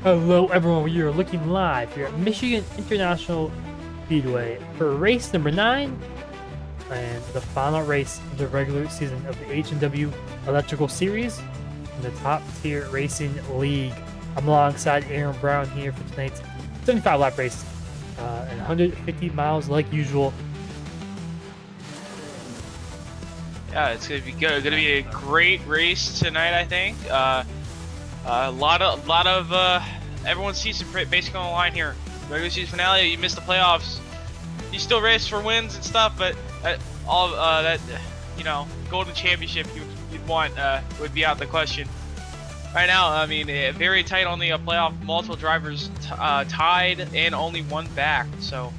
Hello everyone, we are looking live here at Michigan International Speedway for race number 9 and the final race of the regular season of the H&W Electrical Series in the Top Tier Racing League. I'm alongside Aaron Brown here for tonight's 75 lap race and 150 miles like usual. Yeah, it's gonna be good. Gonna be a great race tonight, I think. A lot of everyone's season basically on the line here. Regular season finale, you missed the playoffs. You still race for wins and stuff, but all that golden championship you'd want would be out the question. Right now, I mean, very tight on the playoff. Multiple drivers tied and only one back. So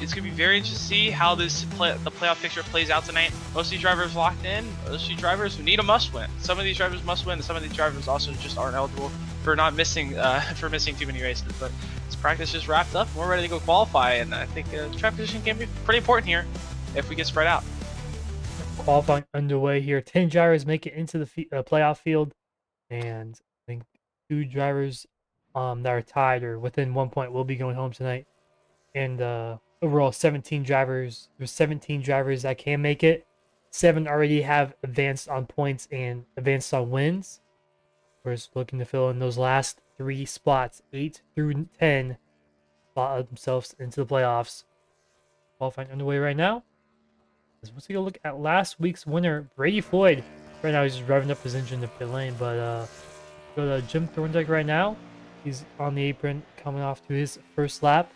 it's gonna be very interesting to see how the playoff picture plays out tonight. Most of these drivers locked in. Most of these drivers need a must-win. Some of these drivers must win, and some of these drivers also just aren't eligible for not missing for missing too many races. But this practice just wrapped up. We're ready to go qualify, and I think track position can be pretty important here if we get spread out. Qualifying underway here. 10 drivers make it into the playoff field, and I think 2 drivers that are tied or within 1 point will be going home tonight. And overall 17 drivers. There's 17 drivers that can make it. 7 already have advanced on points and advanced on wins. We're just looking to fill in those last 3 spots, 8 through 10, spot themselves into the playoffs. Qualifying underway right now. Let's take a look at last week's winner, Brady Floyd. Right now he's just revving up his engine to pit lane, but go to Jim Thorndike right now. He's on the apron coming off to his first lap.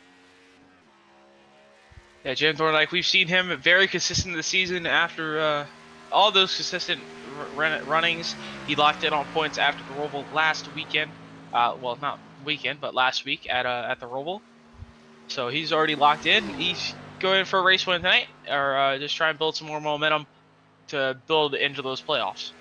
Yeah, Jim Thorndike, we've seen him very consistent this season after all those consistent runnings. He locked in on points after the Roval last weekend. Well, not weekend, but last week at the Roval. So he's already locked in. He's going for a race win tonight, or just try and build some more momentum to build into those playoffs.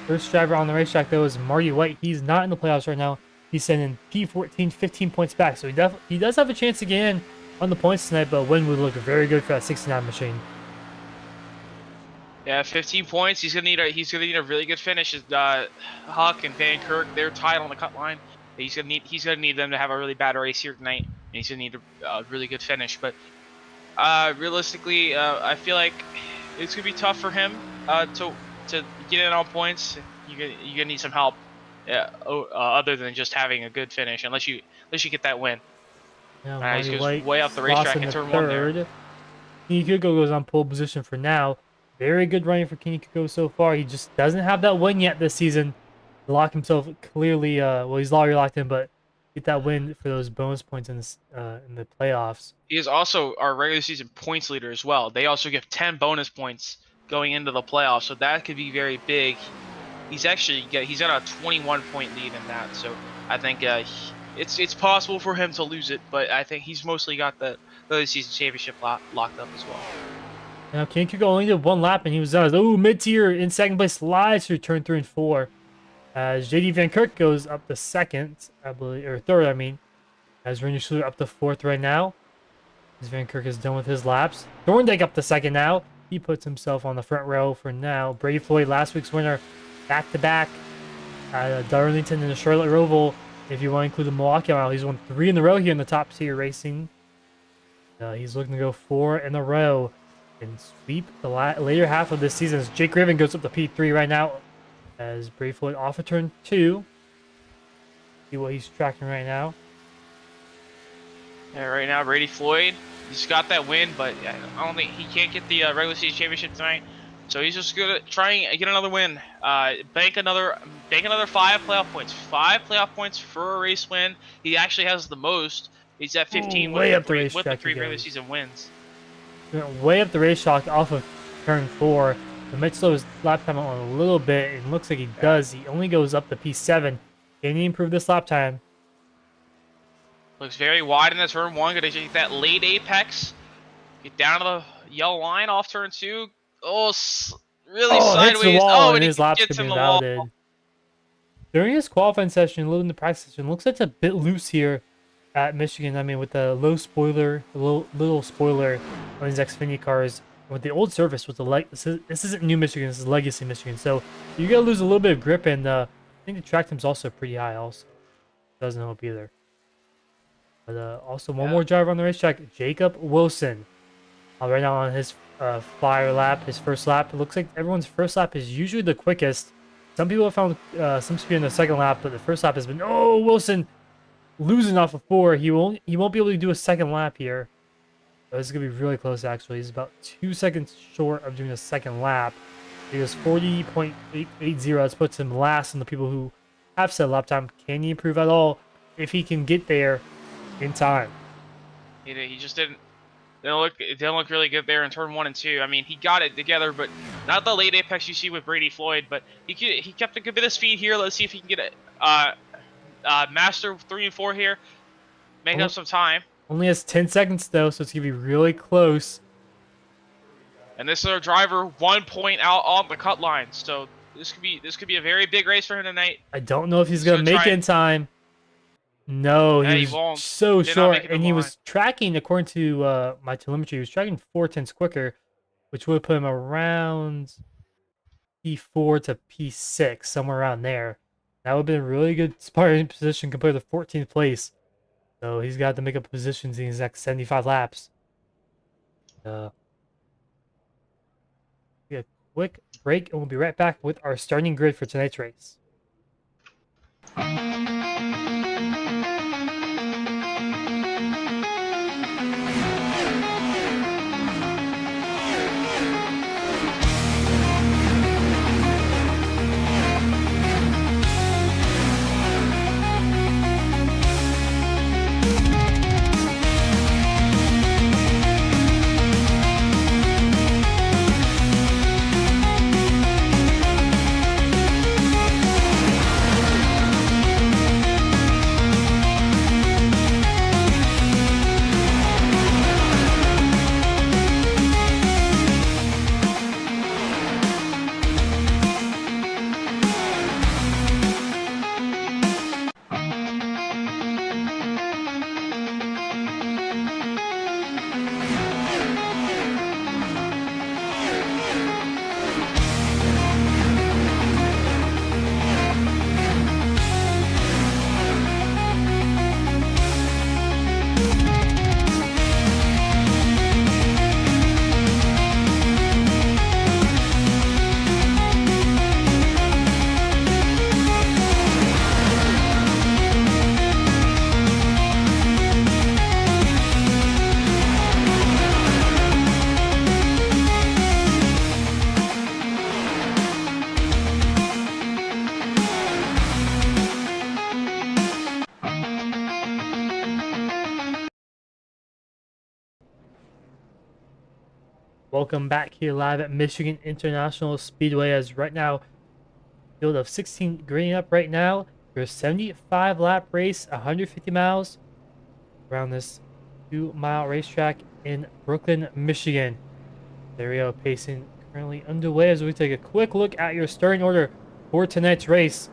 First driver on the racetrack, though, is Marty White. He's not in the playoffs right now. He's sending P14, 15 points back. So he does have a chance to get in on the points tonight, but win would look very good for that 69 machine. Yeah, 15 points. He's gonna need a really good finish. Huck and Van Kirk, they're tied on the cut line. He's gonna need them to have a really bad race here tonight, and he's gonna need a really good finish. But realistically, I feel like it's gonna be tough for him to get in on points. You're gonna need some help. Other than just having a good finish, unless you get that win. Yeah, he's goes way off the racetrack in turn 1 there. Kenny Kuko goes on pole position for now. Very good running for Kenny Kuko so far. He just doesn't have that win yet this season. Lock himself clearly. Well, he's already locked in, but get that win for those bonus points in the playoffs. He is also our regular season points leader as well. They also give 10 bonus points going into the playoffs, so that could be very big. He's got a 21 point lead in that, so I think it's possible for him to lose it, but I think he's mostly got the season championship locked up as well. Now Kenny Kuko only did 1 lap and he was out. Oh, mid-tier in second place, slides through turn 3 and 4. As JD Van Kirk goes up to second, I believe, or third, I mean. As Ranger Schluter up to 4th right now. As Van Kirk is done with his laps. Thorndike up to second now. He puts himself on the front row for now. Brady Floyd, last week's winner, back-to-back at Darlington and the Charlotte Roval. If you want to include the Milwaukee Mile, he's won 3 in a row here in the top tier racing. He's looking to go 4 in a row and sweep the later half of this season. As Jake Riven goes up to P3 right now. As Brady Floyd off of turn 2. See what he's tracking right now. Yeah, right now Brady Floyd, he's got that win, but I don't think he can't get the regular season championship tonight. So he's just gonna try and get another win. Bank another 5 playoff points. 5 playoff points for a race win. He actually has the most. He's at 15 with the 3 regular season wins. Way up the racetrack off of turn 4. The might slow his lap time on a little bit. It looks like he does. He only goes up to P7. Can he improve this lap time? Looks very wide in the turn 1. Gonna take that late apex. Get down to the yellow line off turn 2. Oh, really sideways. Hits the wall and he his laps gets can in be the wall. validated. During his qualifying session, a little in the practice session, looks like it's a bit loose here at Michigan. I mean, with the little spoiler on these Xfinity cars, with the old surface, with the this isn't New Michigan, this is Legacy Michigan. So you're gonna lose a little bit of grip, and I think the track time's also pretty high. Also, doesn't help either. But also one more driver on the racetrack, Jacob Wilson. Right now on his flyer lap, his first lap. It looks like everyone's first lap is usually the quickest. Some people have found some speed in the second lap, but the first lap has been Wilson losing off of 4. He won't be able to do a second lap here. So this is gonna be really close actually. He's about 2 seconds short of doing a second lap. He goes 40.880. That puts him last in the people who have set lap time. Can he improve at all if he can get there in time? He just didn't. It didn't look really good there in turn 1 and 2. I mean, he got it together, but not the late apex you see with Brady Floyd. But he kept a good bit of speed here. Let's see if he can get it. Master 3 and 4 here, making up some time. Only has 10 seconds though, so it's gonna be really close. And this is our driver 1 point out on the cut line. So this could be a very big race for him tonight. I don't know if he's gonna make it in time. No, he was so short, and he was tracking, according to my telemetry, he was tracking 4/10 quicker, which would put him around P4 to P6, somewhere around there. That would have been a really good starting position compared to 14th place. So he's got to make up positions in his next 75 laps. A quick break, and we'll be right back with our starting grid for tonight's race. Welcome back here live at Michigan International Speedway, as right now, field of 16 grading up right now. There's a 75 lap race, 150 miles around this 2-mile racetrack in Brooklyn, Michigan. Stereo pacing currently underway as we take a quick look at your starting order for tonight's race.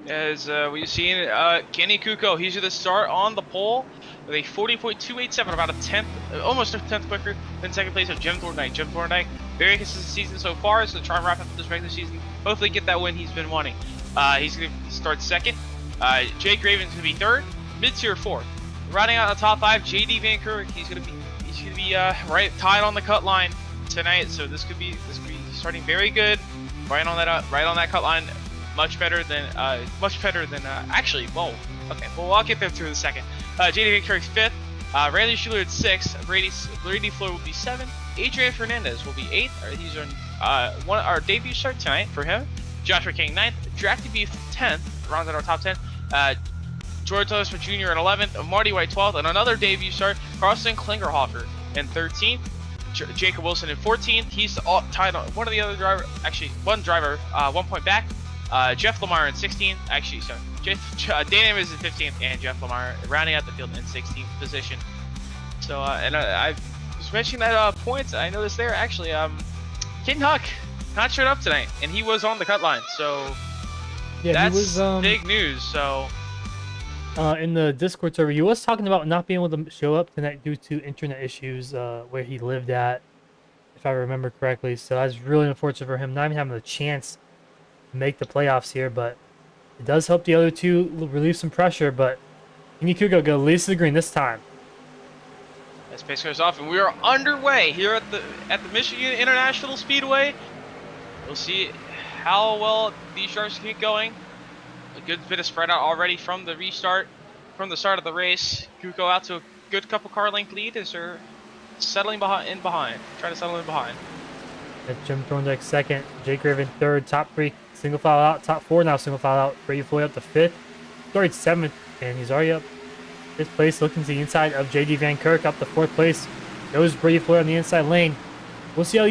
As we've seen, Kenny Kuko, he's going to start on the pole with a 40.287, about a 10th, almost a 10th quicker than second place of Jim Thorndike. Jim Thorndike, very consistent season so far, so try and wrap up this regular season. Hopefully get that win he's been wanting. He's going to start second. Jake Raven's going to be third, mid-tier fourth. Rounding out the top 5, JD Vancouver, he's going to be right tied on the cut line tonight, so this could be starting very good, right on that cut line. Much better than actually. Whoa. Okay. Well, I'll get there through the second. JD Victory 5th. Randy Schuler at 6th. Brady Floyd will be 7th. Adrian Fernandez will be 8th. He's on our debut start tonight for him. Joshua King 9th. Drafty Beef 10th. Rounds out our top 10. George Telesma Jr. in 11th. Marty White 12th. And another debut start. Carlson Klingerhofer in 13th. Jacob Wilson in 14th. He's tied on one of the other driver. Actually, one driver 1 point back. Jeff Lamar in 16th. Actually, sorry. Dan Amos in 15th, and Jeff Lamar rounding out the field in 16th position. So, and I was mentioning that points. I noticed there actually, King Huck not showed up tonight, and he was on the cut line. So yeah, that's he was, big news. So in the Discord server, he was talking about not being able to show up tonight due to internet issues where he lived at, if I remember correctly. So that's really unfortunate for him, not even having a chance to make the playoffs here. But it does help the other two relieve some pressure. But Kenny Kuko go leads to the green this time. As pace goes off, and we are underway here at the Michigan International Speedway. We'll see how well these drivers keep going. A good bit of spread out already from the restart, from the start of the race. Kuko out to a good couple car length lead as they're settling behind, trying to settle in behind. That's Jim Thorndike second, Jake Raven third, top three single file out, top four now single file out. Brady Floyd up to fifth, Story seventh, and he's already up fifth place, looking to the inside of JD Van Kirk up to fourth place. Goes Brady Floyd on the inside lane. We'll see how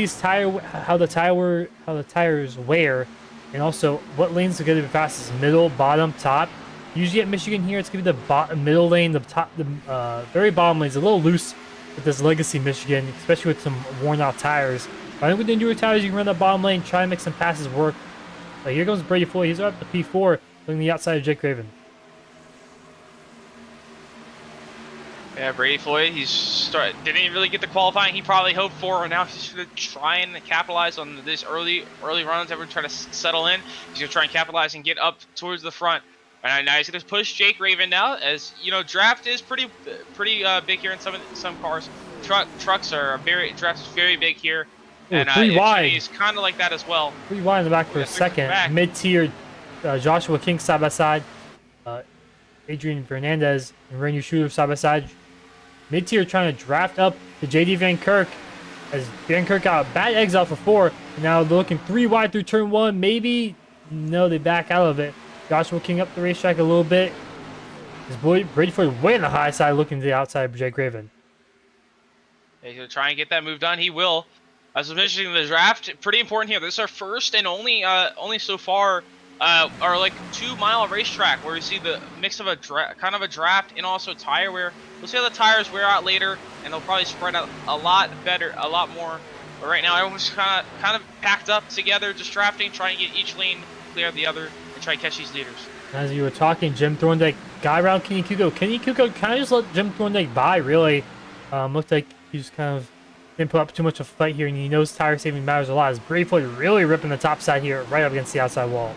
the tires wear, and also what lanes are going to be fastest: middle, bottom, top. Usually at Michigan here, it's going to be the middle lane, the top, the very bottom lane's a little loose with this Legacy Michigan, especially with some worn out tires. But I think with the newer tires, you can run the bottom lane, try and make some passes work. But here comes Brady Floyd. He's up to P4, looking the outside of Jake Raven. Yeah, Brady Floyd, didn't even really get the qualifying he probably hoped for, and now he's going to try and capitalize on this early runs that we're trying to settle in. He's going to try and capitalize and get up towards the front. And now he's going to push Jake Raven now, as you know, draft is pretty big here in some cars. Trucks are draft is very big here. Ooh, and three wide. He's kind of like that as well. 3 wide in the back for a second. Mid-tier, Joshua King side by side. Adrian Fernandez and Rainier Shooter side by side. Mid-tier trying to draft up to JD Van Kirk, as Van Kirk got bad exit for 4. And now they're looking 3 wide through turn 1. Maybe, no, they back out of it. Joshua King up the racetrack a little bit. His boy Brady Floyd way on the high side, looking to the outside of Jake Raven. He's going to try and get that move done. He will. As I was mentioning, the draft, pretty important here. This is our first and only so far, our like 2 mile racetrack where we see the mix of a kind of a draft and also tire wear. We'll see how the tires wear out later, and they'll probably spread out a lot better, a lot more. But right now, everyone's kind of packed up together, just drafting, trying to get each lane clear of the other, and try to catch these leaders. As you were talking, Jim Thorndike got around Kenny Kuko. Kenny Kuko kind of just let Jim Thorndike by, really. Looked like he just kind of didn't put up too much of a fight here, and he knows tire saving matters a lot. As Brady Floyd really ripping the top side here, right up against the outside wall.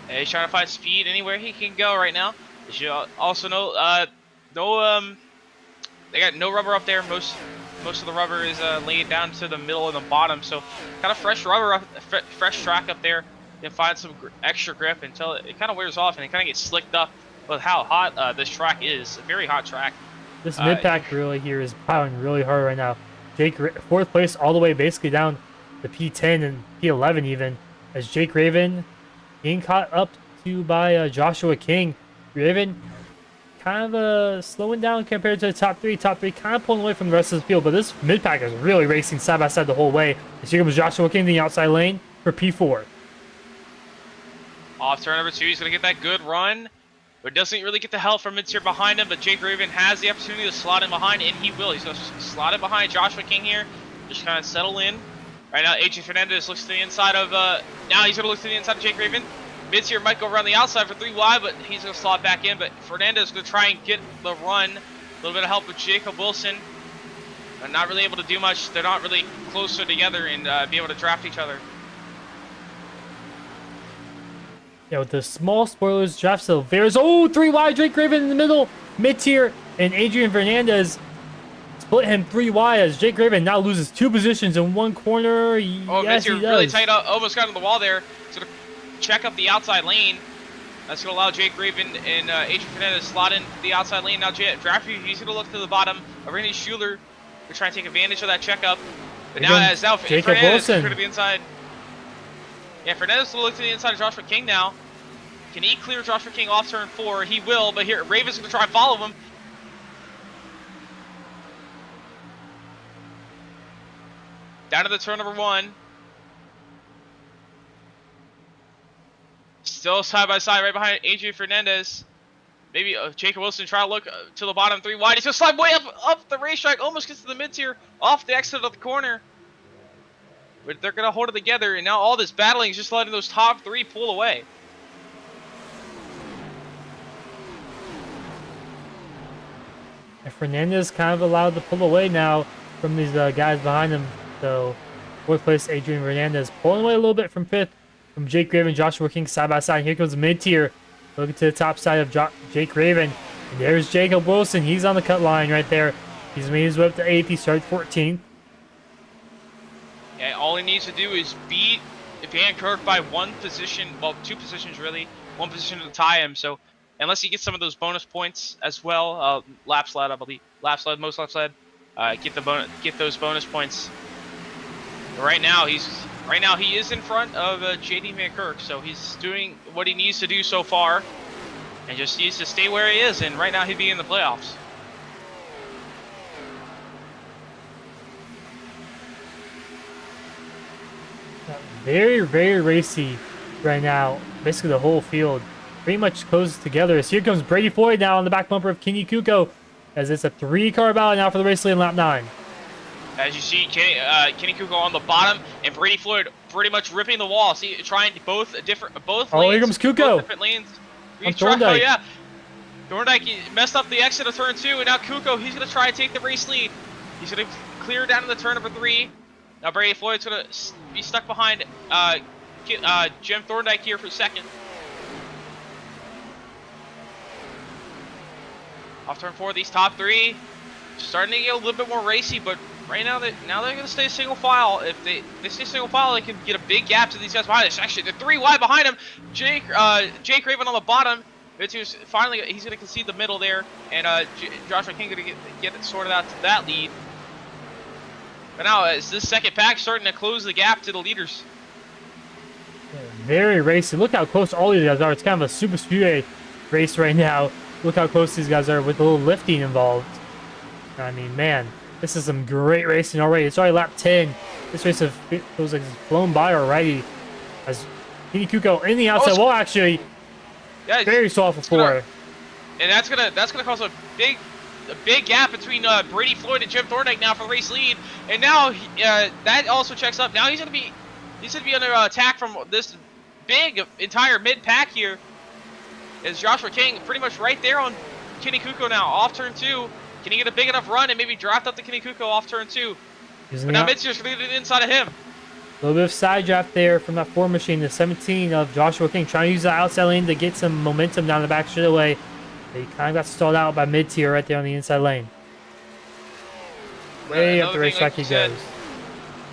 He's trying to find speed anywhere he can go right now. You should also know, they got no rubber up there. Most of the rubber is laid down to the middle and the bottom, so kind of fresh rubber, fresh track up there. You can find some extra grip until it kind of wears off and it kind of gets slicked up with how hot this track is. A very hot track. This mid-pack really here is piling really hard right now. Jake, 4th place all the way basically down to P10 and P11 even, as Jake Raven being caught up to by Joshua King. Raven kind of slowing down compared to the top 3. Top 3 kind of pulling away from the rest of the field, but this mid-pack is really racing side by side the whole way. As here comes Joshua King in the outside lane for P4. Off turn number 2, he's going to get that good run, but doesn't really get the help from mid-tier behind him, but Jake Raven has the opportunity to slot in behind, and he will. He's going to slot in behind Joshua King here, just kind of settle in. Right now, Adrian Fernandez looks to the inside of, now he's going to look to the inside of Jake Raven. Mid-tier might go around the outside for 3 wide, but he's going to slot back in, but Fernandez is going to try and get the run. A little bit of help with Jacob Wilson. But not really able to do much. They're not really closer together and be able to draft each other. Yeah, with the small spoilers, draft still there's 3 wide, Jake Raven in the middle, mid-tier, and Adrian Fernandez split him 3 wide as Jake Raven now loses 2 positions in 1 corner. Oh, yes, mid-tier really tight up, almost got on the wall there. So to check up the outside lane. That's going to allow Jake Raven and Adrian Fernandez to slot in the outside lane. Now draft he's going to look to the bottom. Randy Schuler to try and take advantage of that checkup. But now Jacob Fernandez Wilson is going to be inside. Yeah, Fernandez will look to the inside of Joshua King now. Can he clear Joshua King off turn 4? He will, but here Raven's going to try and follow him. Down to the turn number 1. Still side by side right behind Adrian Fernandez. Maybe Jacob Wilson try to look to the bottom 3 wide. He's going to slide way up the racetrack. Almost gets to the mid-tier off the exit of the corner. But they're going to hold it together. And now all this battling is just letting those top 3 pull away. And Fernandez kind of allowed to pull away now from these guys behind him. So, fourth place, Adrian Fernandez pulling away a little bit from fifth from Jake Raven, Joshua King side by side. Here comes mid-tier. Looking to the top side of Jake Raven. And there's Jacob Wilson. He's on the cut line right there. He's made his way up to 8th. He started 14th. Yeah, all he needs to do is beat Van Kirk by one position, well, 2 positions really, 1 position to tie him. So unless he gets some of those bonus points as well, lap sled, I believe, most lap sled, get those bonus points. But right now he is in front of JD Van Kirk, so he's doing what he needs to do so far, and just needs to stay where he is. And right now he'd be in the playoffs. Very, very racy right now. Basically, the whole field pretty much closes together. So here comes Brady Floyd now on the back bumper of Kenny Kuko, as it's a 3-car battle now for the race lead in lap 9. As you see, Kenny Kuko on the bottom, and Brady Floyd pretty much ripping the wall. See, trying both lanes. Oh, here comes Kuko. Both different lanes. Thorndike. Oh, yeah. Thorndike messed up the exit of turn 2, and now Kuko, he's going to try and take the race lead. He's going to clear down to the turn number 3. Now Brady Floyd's going to be stuck behind Jim Thorndike here for second. Off turn 4, these top 3 starting to get a little bit more racy, but right now they're going to stay single file. If they stay single file, they can get a big gap to these guys behind us. Actually, they're 3 wide behind him. Jake Raven on the bottom. Finally, he's going to concede the middle there, and Joshua King going to get it sorted out to that lead. But now, is this second pack starting to close the gap to the leaders? Very racy. Look how close all these guys are. It's kind of a super speedway race right now. Look how close these guys are with a little lifting involved. I mean, man, this is some great racing already. It's already lap 10. This race feels like it's flown by already. As Kenny Kuko in the outside wall, actually, yeah, very soft before. And that's gonna cause a big gap between Brady Floyd and Jim Thorndike now for the race lead. And now that also checks up. Now he's gonna be under attack from this big entire mid pack here. Is Joshua King pretty much right there on Kenny Kuko now off turn 2? Can he get a big enough run and maybe draft up to Kenny Kuko off turn 2? But now Midtier's gonna get inside of him. A little bit of side draft there from that 4 machine, the 17 of Joshua King, trying to use the outside lane to get some momentum down the back straightaway. He kind of got stalled out by mid-tier right there on the inside lane. Way up the racetrack he goes.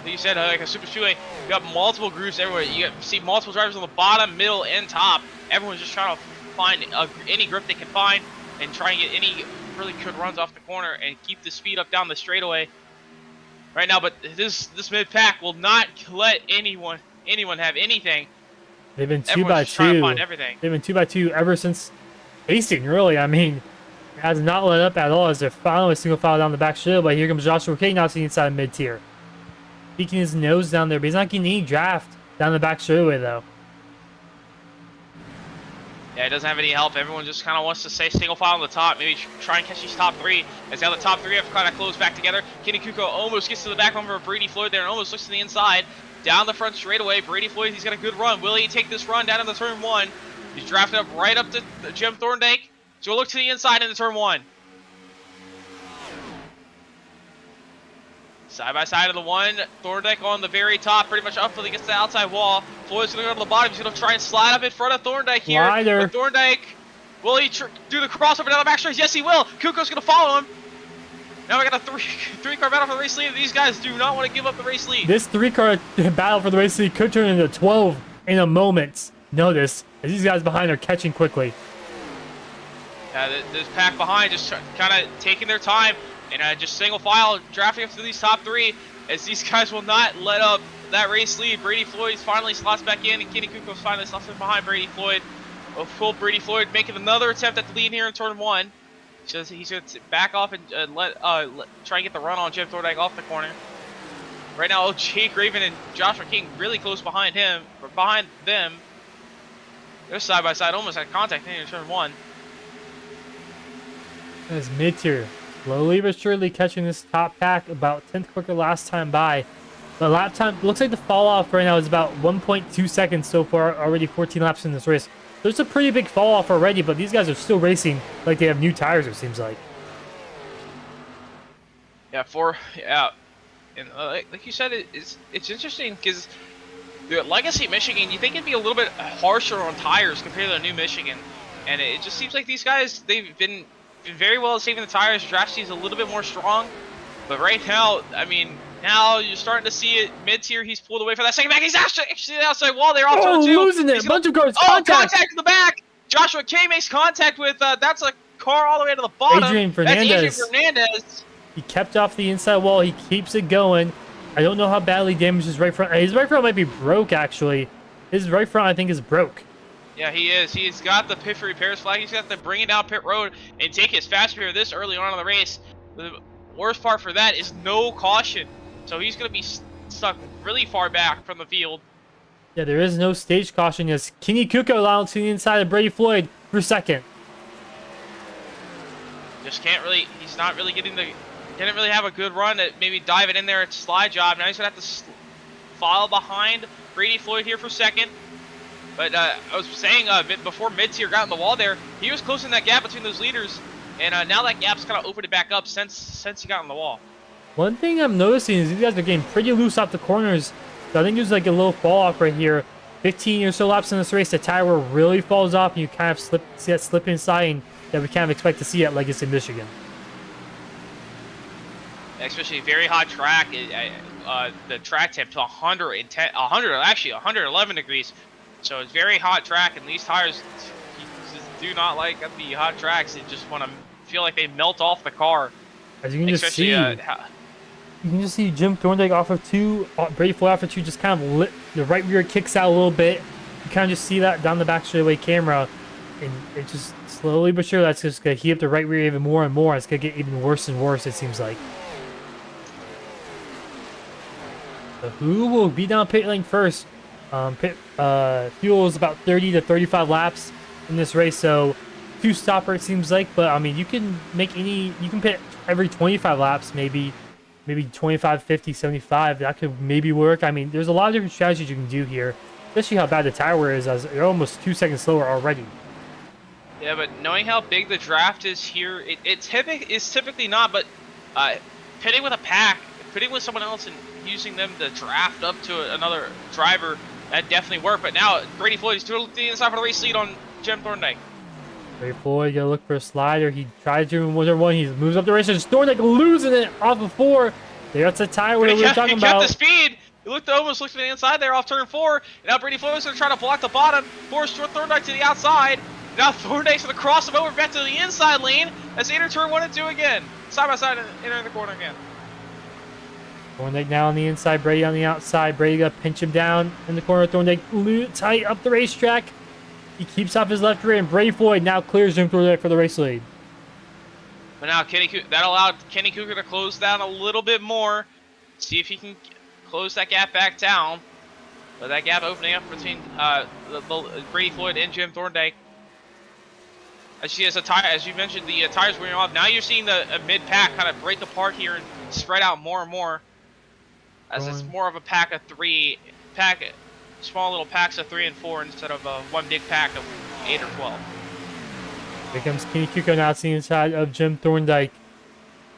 Like you said, like a super speedway, you got multiple groups everywhere. You see multiple drivers on the bottom, middle, and top. Everyone's just trying to find any grip they can find and try and get any really good runs off the corner and keep the speed up down the straightaway right now. But this mid pack will not let anyone have anything. They've been 2 Everyone's by just trying to 2. find everything. They've been 2 by 2 ever since racing, really. I mean, it has not let up at all as they're finally single file down the back straightaway. Here comes Joshua King now to the inside of mid-tier. Peeking his nose down there, but he's not getting any draft down the back straightaway, though. Yeah, it doesn't have any help. Everyone just kind of wants to stay single file on the top. Maybe try and catch these top 3. As now the top 3 have kind of closed back together. Kenny Kuko almost gets to the back bumper of Brady Floyd there and almost looks to the inside. Down the front straightaway, Brady Floyd, he's got a good run. Will he take this run down in the turn 1? He's drafted up right up to Jim Thorndike. So we'll look to the inside in the turn 1. Side by side of the 1, Thorndike on the very top, pretty much up until he gets to the outside wall. Floyd's going to go to the bottom. He's going to try and slide up in front of Thorndike here. But Thorndike, will he do the crossover down the back stretch? Yes, he will. Kuko's going to follow him. Now we got a three-car battle for the race lead. These guys do not want to give up the race lead. This 3-car battle for the race lead could turn into 12 in a moment's notice, as these guys behind are catching quickly. This pack behind just kind of taking their time and just single file drafting up through these top 3, as these guys will not let up that race lead. Brady Floyd finally slots back in, and Kenny Kuko finally slots in behind Brady Floyd. Brady Floyd making another attempt at the lead here in turn 1. He's going to back off and try and get the run on Jim Thorndike off the corner. Right now, Jake Raven and Joshua King really close behind him, or behind them. They're side by side, almost at contact in turn 1. As mid-tier, slowly but surely catching this top pack, about 10th quicker last time by. The lap time, looks like the fall off right now is about 1.2 seconds so far, already 14 laps in this race. There's a pretty big fall off already, but these guys are still racing like they have new tires, it seems like. Yeah, yeah, and like you said, it's interesting because the Legacy Michigan, you think it'd be a little bit harsher on tires compared to the new Michigan, and it just seems like these guys they've been very well at saving the tires. Draft seems a little bit more strong, but right now, I mean, now you're starting to see it mid-tier. He's pulled away for that second back. He's actually the outside wall there off turn 2. Losing it. Bunch of cars. Oh, contact in the back. Joshua K makes contact with that's a car all the way to the bottom. Adrian Fernandez. That's Adrian Fernandez. He kept off the inside wall. He keeps it going. I don't know how badly damaged his right front. His right front might be broke, actually. His right front, I think, is broke. Yeah, he is. He's got the pit for repairs flag. He's got to bring it down pit road and take his fast repair this early on in the race. The worst part for that is no caution. So he's going to be stuck really far back from the field. Yeah, there is no stage caution as Kenny Kuko allowed to the inside of Brady Floyd for second. Just can't really, he's not really getting the, didn't really have a good run to maybe dive it in there at slide job. Now he's going to have to follow behind Brady Floyd here for second. But I was saying before mid-tier got in the wall there, he was closing that gap between those leaders. And now that gap's kind of opened it back up since he got in the wall. One thing I'm noticing is these guys are getting pretty loose off the corners. So I think there's like a little fall off right here. 15 or so laps in this race, the tire really falls off and you kind of see that slip inside that we kind of expect to see at Legacy Michigan. Especially very hot track. The track temp to 111 degrees. So it's very hot track, and these tires just do not like the hot tracks. They just want to feel like they melt off the car. As you can just see, you can just see Jim Thorndike off of 2, Brady Floyd off of 2, just kind of lit. The right rear kicks out a little bit. You kind of just see that down the back straightaway camera, and it just slowly but surely that's just gonna heat up the right rear even more and more. It's gonna get even worse and worse. It seems like. So who will be down pit lane first? Fuel is about 30 to 35 laps in this race, so 2 stopper it seems like. But I mean, you can pit every 25 laps, maybe 25, 50, 75. That could maybe work. I mean, there's a lot of different strategies you can do here, especially how bad the tire wear is, as you're almost 2 seconds slower already. Yeah, but knowing how big the draft is here, it's typically not, but pitting with a pack, pitting with someone else and using them to draft up to another driver, that definitely worked. But now Brady Floyd is to the inside for the race lead on Jim Thorndike. Brady Floyd gonna look for a slider. He tries to one. He moves up the race. Thorndike losing it off of 4. That's a tire we were talking about. He kept the speed. He almost looked to the inside there off turn 4. And now Brady Floyd is gonna try to block the bottom, force Thorndike to the outside. Now Thorndike's gonna cross him over back to the inside lane as they enter turn 1 and 2 again, side by side, entering the corner again. Thorndike now on the inside, Brady on the outside. Brady gonna pinch him down in the corner. Thorndike tight up the racetrack. He keeps off his left rear, and Brady Floyd now clears him through there for the race lead. But now that allowed Kenny Cougar to close down a little bit more. See if he can close that gap back down. But that gap opening up between Brady Floyd and Jim Thorndike. As you mentioned, the tires wearing off. Now you're seeing the mid-pack kind of break apart here and spread out more and more. As it's more of a pack of 3, small little packs of 3 and 4 instead of one big pack of 8 or 12. Here comes Kenny Kuko now to the inside of Jim Thorndike.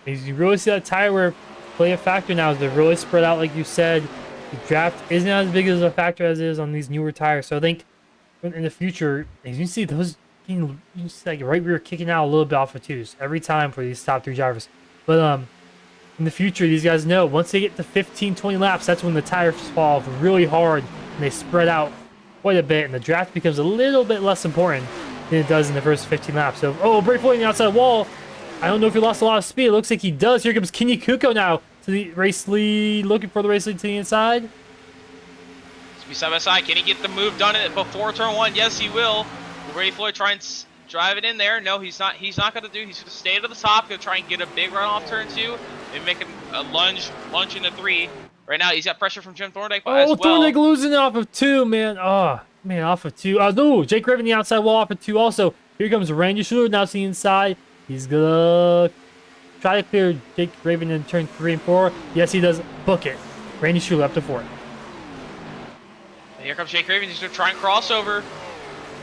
As you really see that tire wear play a factor now, as they're really spread out, like you said. The draft isn't as big as a factor as it is on these newer tires. So I think in the future, as you see those, you see like right rear kicking out a little bit off of 2s every time for these top 3 drivers. But in the future, these guys know once they get to 15, 20 laps, that's when the tires fall off really hard and they spread out quite a bit, and the draft becomes a little bit less important than it does in the first 15 laps. So, Brady Floyd on the outside wall. I don't know if he lost a lot of speed. It looks like he does. Here comes Kenny Kuko now to the race lead, looking for the race lead to the inside. Let's be side by side. Can he get the move done before turn 1? Yes, he will. Will Brady Floyd try and drive it in there? No, he's not. He's not going to do. He's going to stay to the top. Going to try and get a big run off turn 2 and make a lunge into 3. Right now, he's got pressure from Jim Thorndike as well. Thorndike losing off of 2, man. Oh, man, off of 2. No, Jake Raven the outside wall off of 2 also. Here comes Randy Schuler now to the inside. He's going to try to clear Jake Raven in turn 3 and 4. Yes, he does. Book it. Randy Schuler up to 4. And here comes Jake Raven. He's going to try and cross over.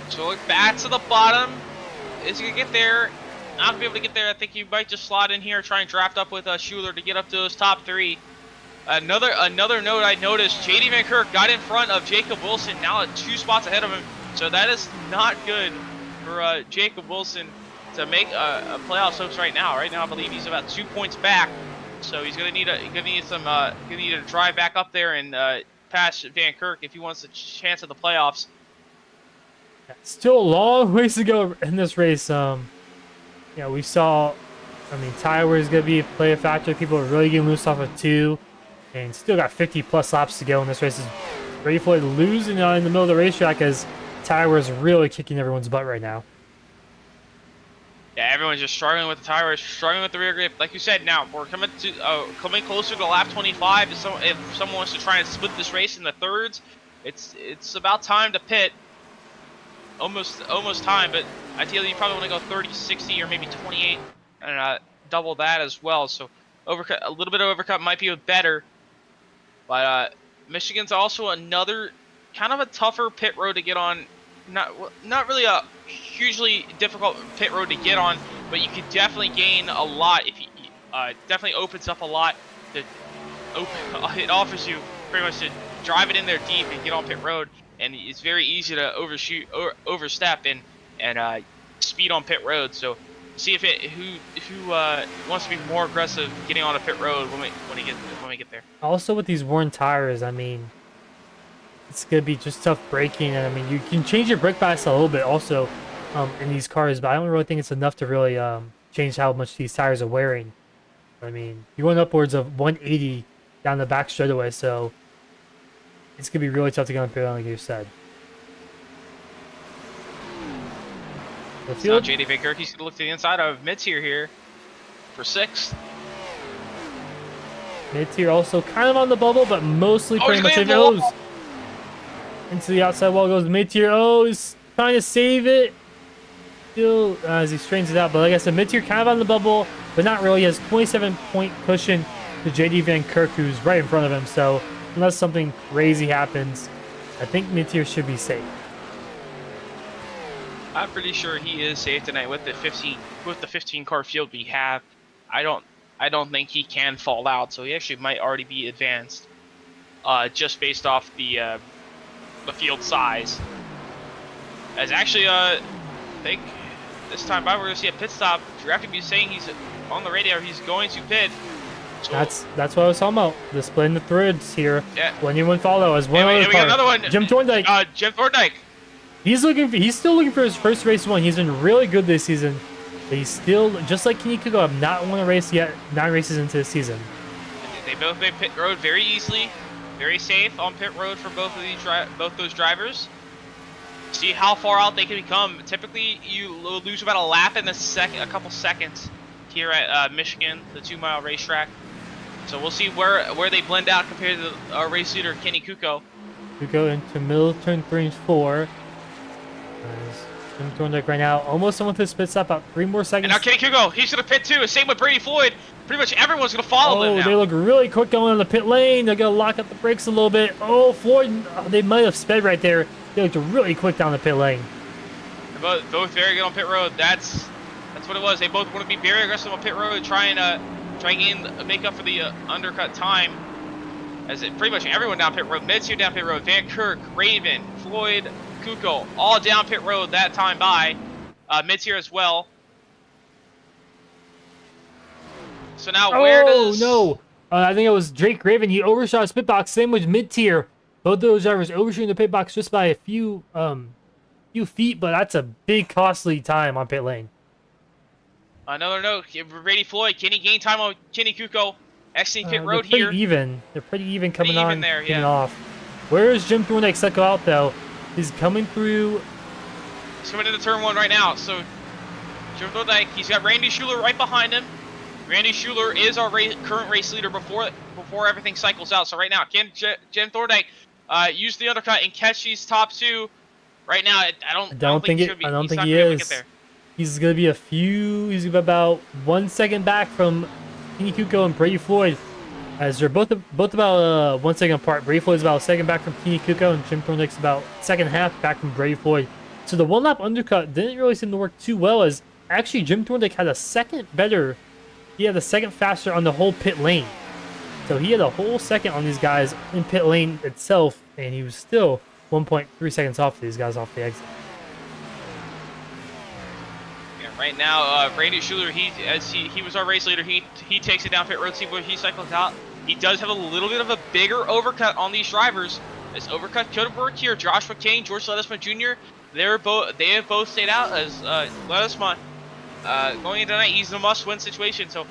So look back to the bottom. Is he going to get there? not gonna be able to get there. I think he might just slot in here, try and draft up with Schuler to get up to those top 3. Another note I noticed: JD Van Kirk got in front of Jacob Wilson, now at 2 spots ahead of him. So that is not good for Jacob Wilson to make a playoff hopes right now. Right now, I believe he's about 2 points back. So he's gonna need to drive back up there and pass Van Kirk if he wants a chance at the playoffs. Still a long ways to go in this race. We saw. I mean, tire is gonna play a factor. People are really getting loose off of 2, and still got 50+ laps to go in this race. Is Brady Floyd losing in the middle of the racetrack as tire is really kicking everyone's butt right now. Yeah, everyone's just struggling with the tires, struggling with the rear grip. Like you said, now we're coming closer to lap 25. If someone wants to try and split this race in the thirds, it's about time to pit. Almost time, but ideally you probably want to go 30, 60, or maybe 28, and double that as well. So overcut, a little bit of overcut might be better. But Michigan's also another kind of a tougher pit road to get on. Not really a hugely difficult pit road to get on, but you could definitely gain a lot if you definitely opens up a lot. It offers you pretty much to drive it in there deep and get on pit road, and it's very easy to overstep and speed on pit road. So see if who wants to be more aggressive getting on a pit road when we get there. Also with these worn tires, I mean, it's gonna be just tough braking, and I mean you can change your brake bias a little bit also in these cars, but I don't really think it's enough to really change how much these tires are wearing. I mean, you're going upwards of 180 down the back straightaway, so it's gonna be really tough to get on pit like you said. So JD Van Kirk, he's gonna look to the inside of mid-tier here for 6th. Mid-tier also kind of on the bubble, but mostly pretty much it goes into the outside wall. Goes mid-tier. Oh, he's trying to save it. Still, as he strains it out. But like I said, mid-tier kind of on the bubble, but not really. He has 27-point cushion to JD Van Kirk, who's right in front of him. So unless something crazy happens, I think mid-tier should be safe. I'm pretty sure he is safe tonight with the 15 car field we have. I don't think he can fall out, so he actually might already be advanced, just based off the field size. As actually, I think this time by we're gonna see a pit stop. DraftKings saying he's on the radio. He's going to pit. So, that's what I was talking about. Displaying the threads here. Yeah. When anyone follow as one and we got another one. Jim Thorndike. Jim Thorndike. He's still looking for his first race win. He's been really good this season. But he's still, just like Kenny Kuko, have not won a race yet, 9 races into the season. They both made pit road very easily, very safe on pit road for both those drivers. See how far out they can become. Typically, you lose about a lap in a couple seconds here at Michigan, the 2-mile racetrack. So we'll see where they blend out compared to our race leader Kenny Kuko. Kuko into middle turn 3 and 4. Jim Thorndike right now, almost done with his pit stop, about 3 more seconds. And now Kenny Kuko, he's going to pit too. Same with Brady Floyd. Pretty much everyone's going to follow them now. They look really quick going on the pit lane. They're going to lock up the brakes a little bit. Oh, Floyd, they might have sped right there. They looked really quick down the pit lane. They're both very good on pit road. That's what it was. They both want to be very aggressive on pit road, try and make up for the undercut time. As pretty much everyone down pit road, mid-tier down pit road, Van Kirk, Raven, Floyd, Kuko, all down pit road that time by. Mid-tier as well. So now where does... no! I think it was Drake Raven. He overshot his pit box. Same with mid-tier. Both of those drivers overshooting the pit box just by a few feet, but that's a big costly time on pit lane. Another note, Brady Floyd, can he gain time on Kenny Kuko? Exiting pit road here. They're pretty even coming coming off. Where is Jim Thorndike set go out though? He's coming through. He's coming into turn 1 right now. So Jim Thorndike, he's got Randy Schuler right behind him. Randy Schuler is our current race leader before everything cycles out. So right now, can Jim Thorndike use the undercut and catch these top 2? Right now, I don't think he is. He's gonna be he's about 1 second back from Kenny Kuko and Brady Floyd, as they're both about 1 second apart. Brady Floyd's about a second back from Kenny Kuko, and Jim Thorndike's about second half back from Brady Floyd. So the 1 lap undercut didn't really seem to work too well, as Actually, Jim Thorndike had a second better. He had the second faster on the whole pit lane. So he had a whole second on these guys in pit lane itself, and he was still 1.3 seconds off these guys off the exit. Yeah, right now, Brady Schuler, he was our race leader. He takes it down pit road. See where he cycles out. He does have a little bit of a bigger overcut on these drivers. This overcut could have worked here. Joshua King, George Ledesma Jr. They have both stayed out as Ledesma going into tonight. He's in a must-win situation, so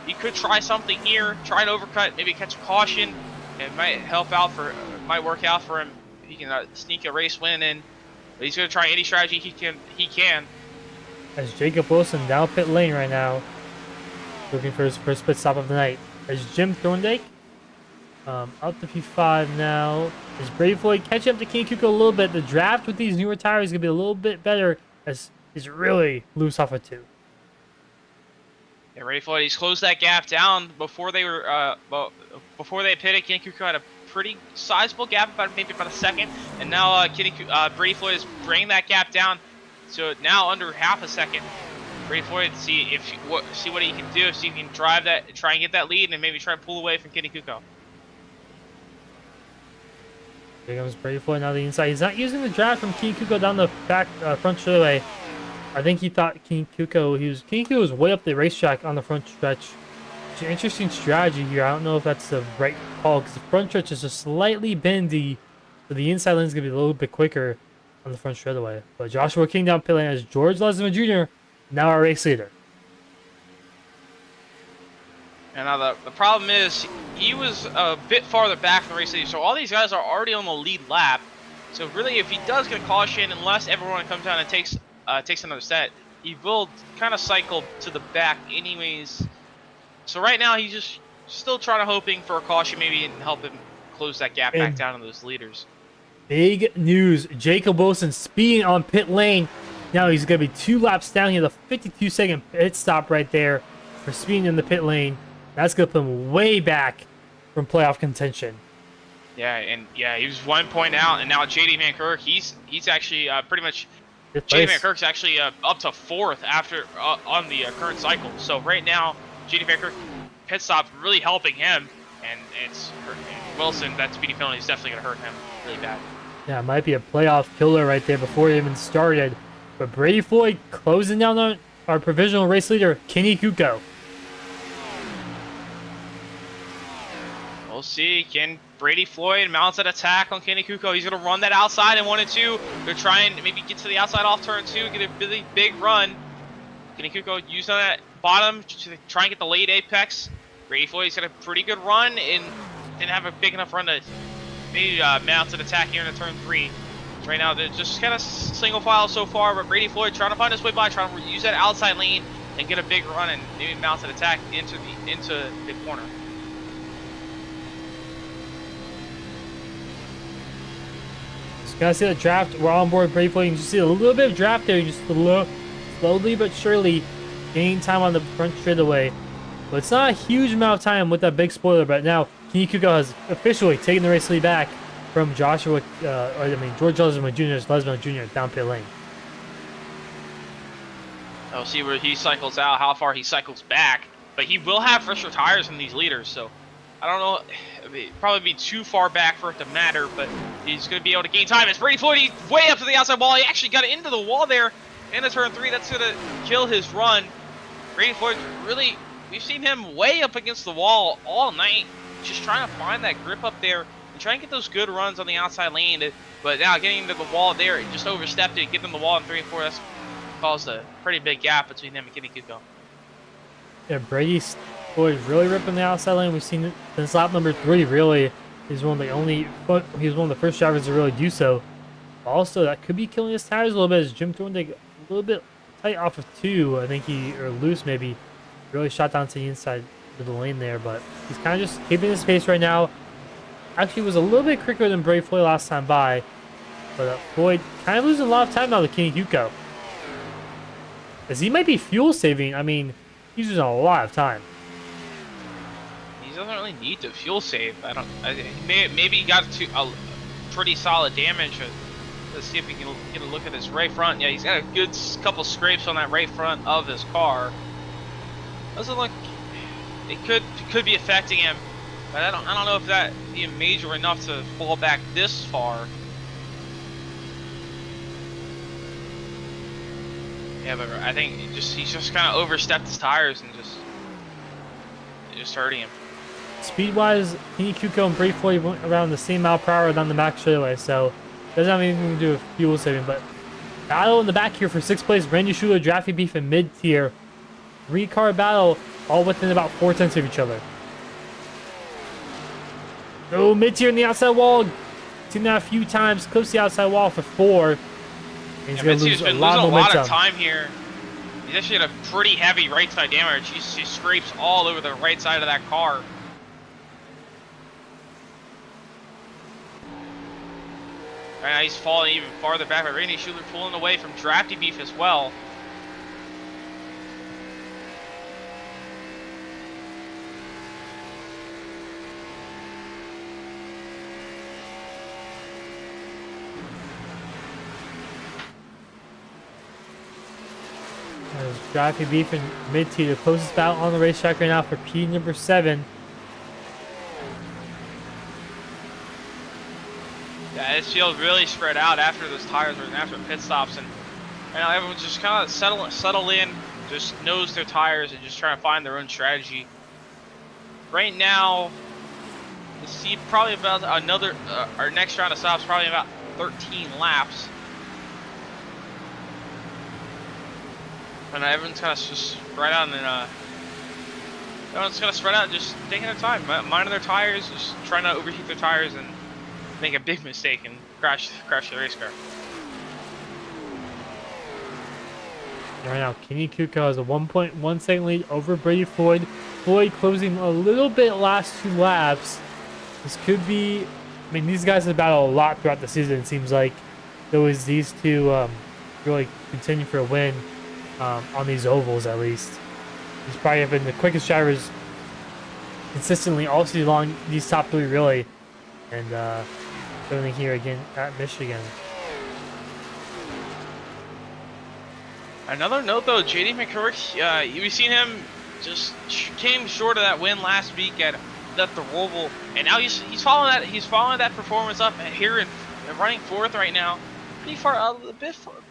he could try something here, try an overcut, maybe catch a caution. It might might work out for him. He can sneak a race win in. But he's going to try any strategy he can. As Jacob Wilson down pit lane right now, looking for his first pit stop of the night. As Jim Thorndike out to P5 now. As Brady Floyd catching up to Kenny Kuko a little bit. The draft with these newer tires is going to be a little bit better as he's really loose off of 2. Yeah, Brady Floyd, he's closed that gap down before they were before they pitted. Kenny Kuko had a pretty sizable gap, maybe about a second, and now Brady Floyd is bringing that gap down to now under half a second. Brady Floyd, see what he can do, see if he can drive that, try and get that lead, and maybe try and pull away from Kenny Kuko. Here comes Brady Floyd now the inside. He's not using the draft from Kenny Kuko down the back front straightaway. I think he thought Kenny Kuko was way up the racetrack on the front stretch. It's an interesting strategy here. I don't know if that's the right call because the front stretch is just slightly bendy, so the inside lane is gonna be a little bit quicker on the front straightaway. But Joshua King down pit lane as George Ledesma Jr. now our race leader. And now the problem is he was a bit farther back from the race leader, so all these guys are already on the lead lap. So really, if he does get a caution, unless everyone comes down and takes another set, he will kind of cycle to the back anyways. So right now he's just still hoping for a caution maybe and help him close that gap back down to those leaders. Big news. Jacob Wilson speeding on pit lane. Now he's going to be 2 laps down. He has a 52-second pit stop right there for speeding in the pit lane. That's going to put him way back from playoff contention. Yeah, he was 1 point out, and now JD Van Kirk, he's actually pretty much. JD Van Kirk's actually up to 4th after on the current cycle. So right now, JD Van Kirk pit stop really helping him, and it's Wilson. That speeding penalty is definitely going to hurt him really bad. Yeah, it might be a playoff killer right there before it even started. But Brady Floyd closing down on our provisional race leader, Kenny Kuko. We'll see. Can Brady Floyd mount an attack on Kenny Kuko? He's going to run that outside in 1 and 2. Going to try and maybe get to the outside off turn 2, get a really big run. Kenny Kuko used on that bottom to try and get the late apex. Brady Floyd's got a pretty good run and didn't have a big enough run to maybe mount an attack here in turn 3. Right now, they're just kind of single file so far, but Brady Floyd trying to find his way by, trying to use that outside lane and get a big run and maybe mount an attack into the corner. Gotta see the draft. We're on board Brady Floyd. You can just see a little bit of draft there. Just slowly but surely gaining time on the front straightaway. But it's not a huge amount of time with that big spoiler. But now Kenny Kuko has officially taken the race lead back from George Ledesma Jr. down pit lane. I'll see where he cycles out, how far he cycles back. But he will have fresher tires than these leaders, so I don't know. It'd probably be too far back for it to matter, but he's going to be able to gain time. It's Brady Floyd. He's way up to the outside wall. He actually got into the wall there into turn 3. That's going to kill his run. Brady Floyd really, we've seen him way up against the wall all night, just trying to find that grip up there and try and get those good runs on the outside lane. But now getting into the wall there, he just overstepped it, getting the wall in 3 and 4. That's caused a pretty big gap between him and Kenny Kuko. Yeah, Brady Floyd really ripping the outside lane. We've seen it since lap number 3. Really, he's one of the first drivers to really do so. Also, that could be killing his tires a little bit. As Jim Thorndike a little bit tight off of 2. I think or loose maybe. Really shot down to the inside of the lane there, but he's kind of just keeping his pace right now. Actually, was a little bit quicker than Brady Floyd last time by, but Floyd kind of losing a lot of time now to Kenny Kuko. As he might be fuel saving. I mean, he's losing a lot of time. He doesn't really need to fuel save. Maybe he got a pretty solid damage Let's see if we can get a look at his right front. Yeah, he's got a good couple scrapes on that right front of his car. Doesn't look. It could be affecting him, but I don't know if that be major enough to fall back this far. Yeah, but I think he's just kind of overstepped his tires and just hurting him. Speed-wise, Kenny Kuko and Bray Floyd went around the same mile per hour down the max straightaway, so doesn't have anything to do with fuel saving. But battle in the back here for 6th place, Randy Schuler, Drafty Beef, and mid-tier. 3-car battle, all within about 4/10 of each other. Oh, mid-tier in the outside wall. Seen that a few times, close to the outside wall for 4. And he's going to lose a lot of momentum. Time here. He's actually had a pretty heavy right side damage. He scrapes all over the right side of that car. Right now he's falling even farther back, but Randy Schuler pulling away from Drafty Beef as well. Drafty Beef and mid-tier, the closest battle on the racetrack right now for P number 7. Yeah, this field really spread out after those tires and after pit stops, and right now everyone's just kind of settle in, just nose their tires and just trying to find their own strategy. Right now, we see probably about another our next round of stops, probably about 13 laps. And everyone's kind of just spread out, and everyone's kind of spread out, just taking their time, minding their tires, just trying not to overheat their tires and make a big mistake and crash the race car. Right now, Kenny Kuko has a 1.1 second lead over Brady Floyd. Floyd closing a little bit last 2 laps. This could be, I mean, these guys have battled a lot throughout the season. It seems like there was these two really continue for a win. On these ovals, at least. He's probably been the quickest drivers consistently all season long, these top 3 really. And going here again at Michigan. Another note though, JD McCurk, we've seen him just came short of that win last week at the Roval, and now he's following that performance up here and running 4th right now. A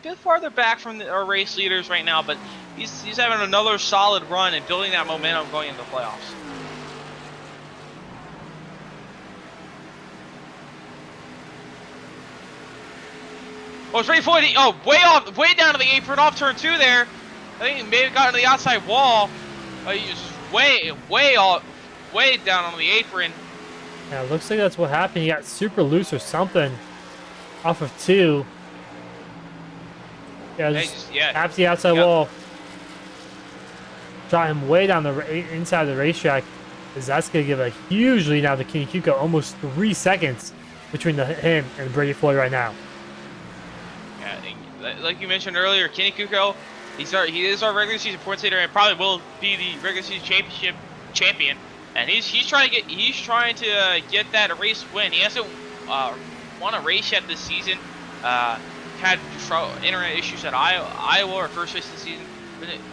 bit farther back from our race leaders right now, but he's having another solid run and building that momentum going into the playoffs. Oh, it's Brady Floyd. Oh, way down to the apron, off turn 2 there. I think he may have gotten to the outside wall. He's way down on the apron. Yeah, it looks like that's what happened. He got super loose or something off of 2. Yeah, just taps the outside wall. Shot him way down the inside of the racetrack. Because that's going to give a huge lead now to Kenny Kuko. Almost 3 seconds between him and Brady Floyd right now. Yeah, like you mentioned earlier, Kenny Kuko, he is our regular season points leader and probably will be the regular season championship champion. And he's trying to get that race win. He hasn't won a race yet this season. Had internet issues at Iowa, or first race of the season,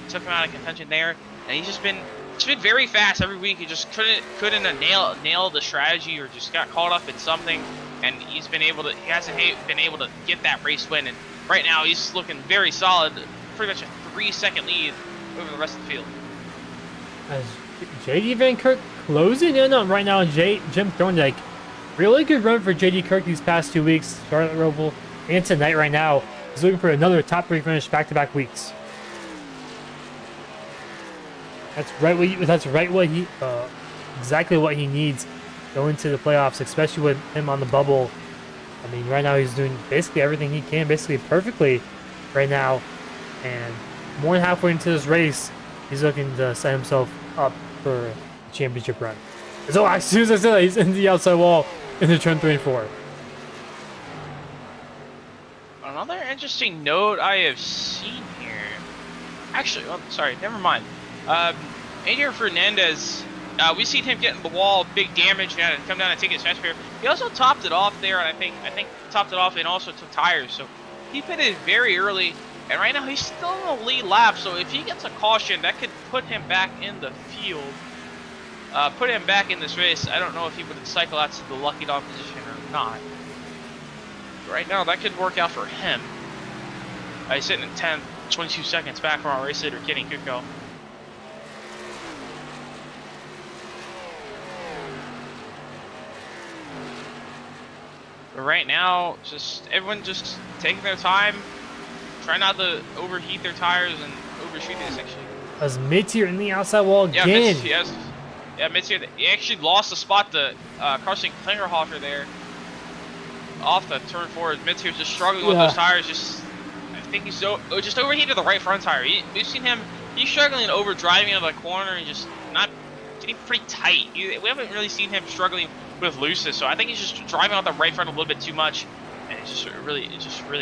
took him out of contention there, and he's been very fast every week. He just couldn't nail the strategy, or just got caught up in something, and he hasn't been able to get that race win. And right now he's looking very solid, pretty much a 3-second lead over the rest of the field. As JD Van Kirk closing in on right now, Jim Thorndike. Really good run for JD Kirk these past 2 weeks. Charlotte Roval. And tonight, right now, he's looking for another top 3 finish back-to-back weeks. That's exactly what he needs going to the playoffs, especially with him on the bubble. I mean, right now he's doing basically everything he can, basically perfectly right now. And more than halfway into this race, he's looking to set himself up for a championship run. So as soon as I said that, he's in the outside wall into turn 3 and 4. Another interesting note I have seen here. Actually, sorry, never mind. Adrian Fernandez we've seen him get in the wall, big damage, and had to come down and take his fast repair. He also topped it off there, and I think topped it off and also took tires. So he pitted very early, and right now he's still in the lead lap. So if he gets a caution, that could put him back in the field, put him back in this race. I don't know if he would cycle out to the lucky dog position or not. But right now, that could work out for him. He's sitting in 10th, 22 seconds back from our race leader, Kenny Kuko. But right now, just everyone just taking their time, try not to overheat their tires and overshoot this actually. As mid-tier in the outside wall again. Mid-tier. He actually lost the spot to Carson Klingerhofer there. Off the turn 4, mid-tier just struggling with those tires. I think he's just overheated the right front tire. We've seen him. He's struggling over driving into the corner and just not getting pretty tight. We haven't really seen him struggling with looseness, so I think he's just driving on the right front a little bit too much, and it's just really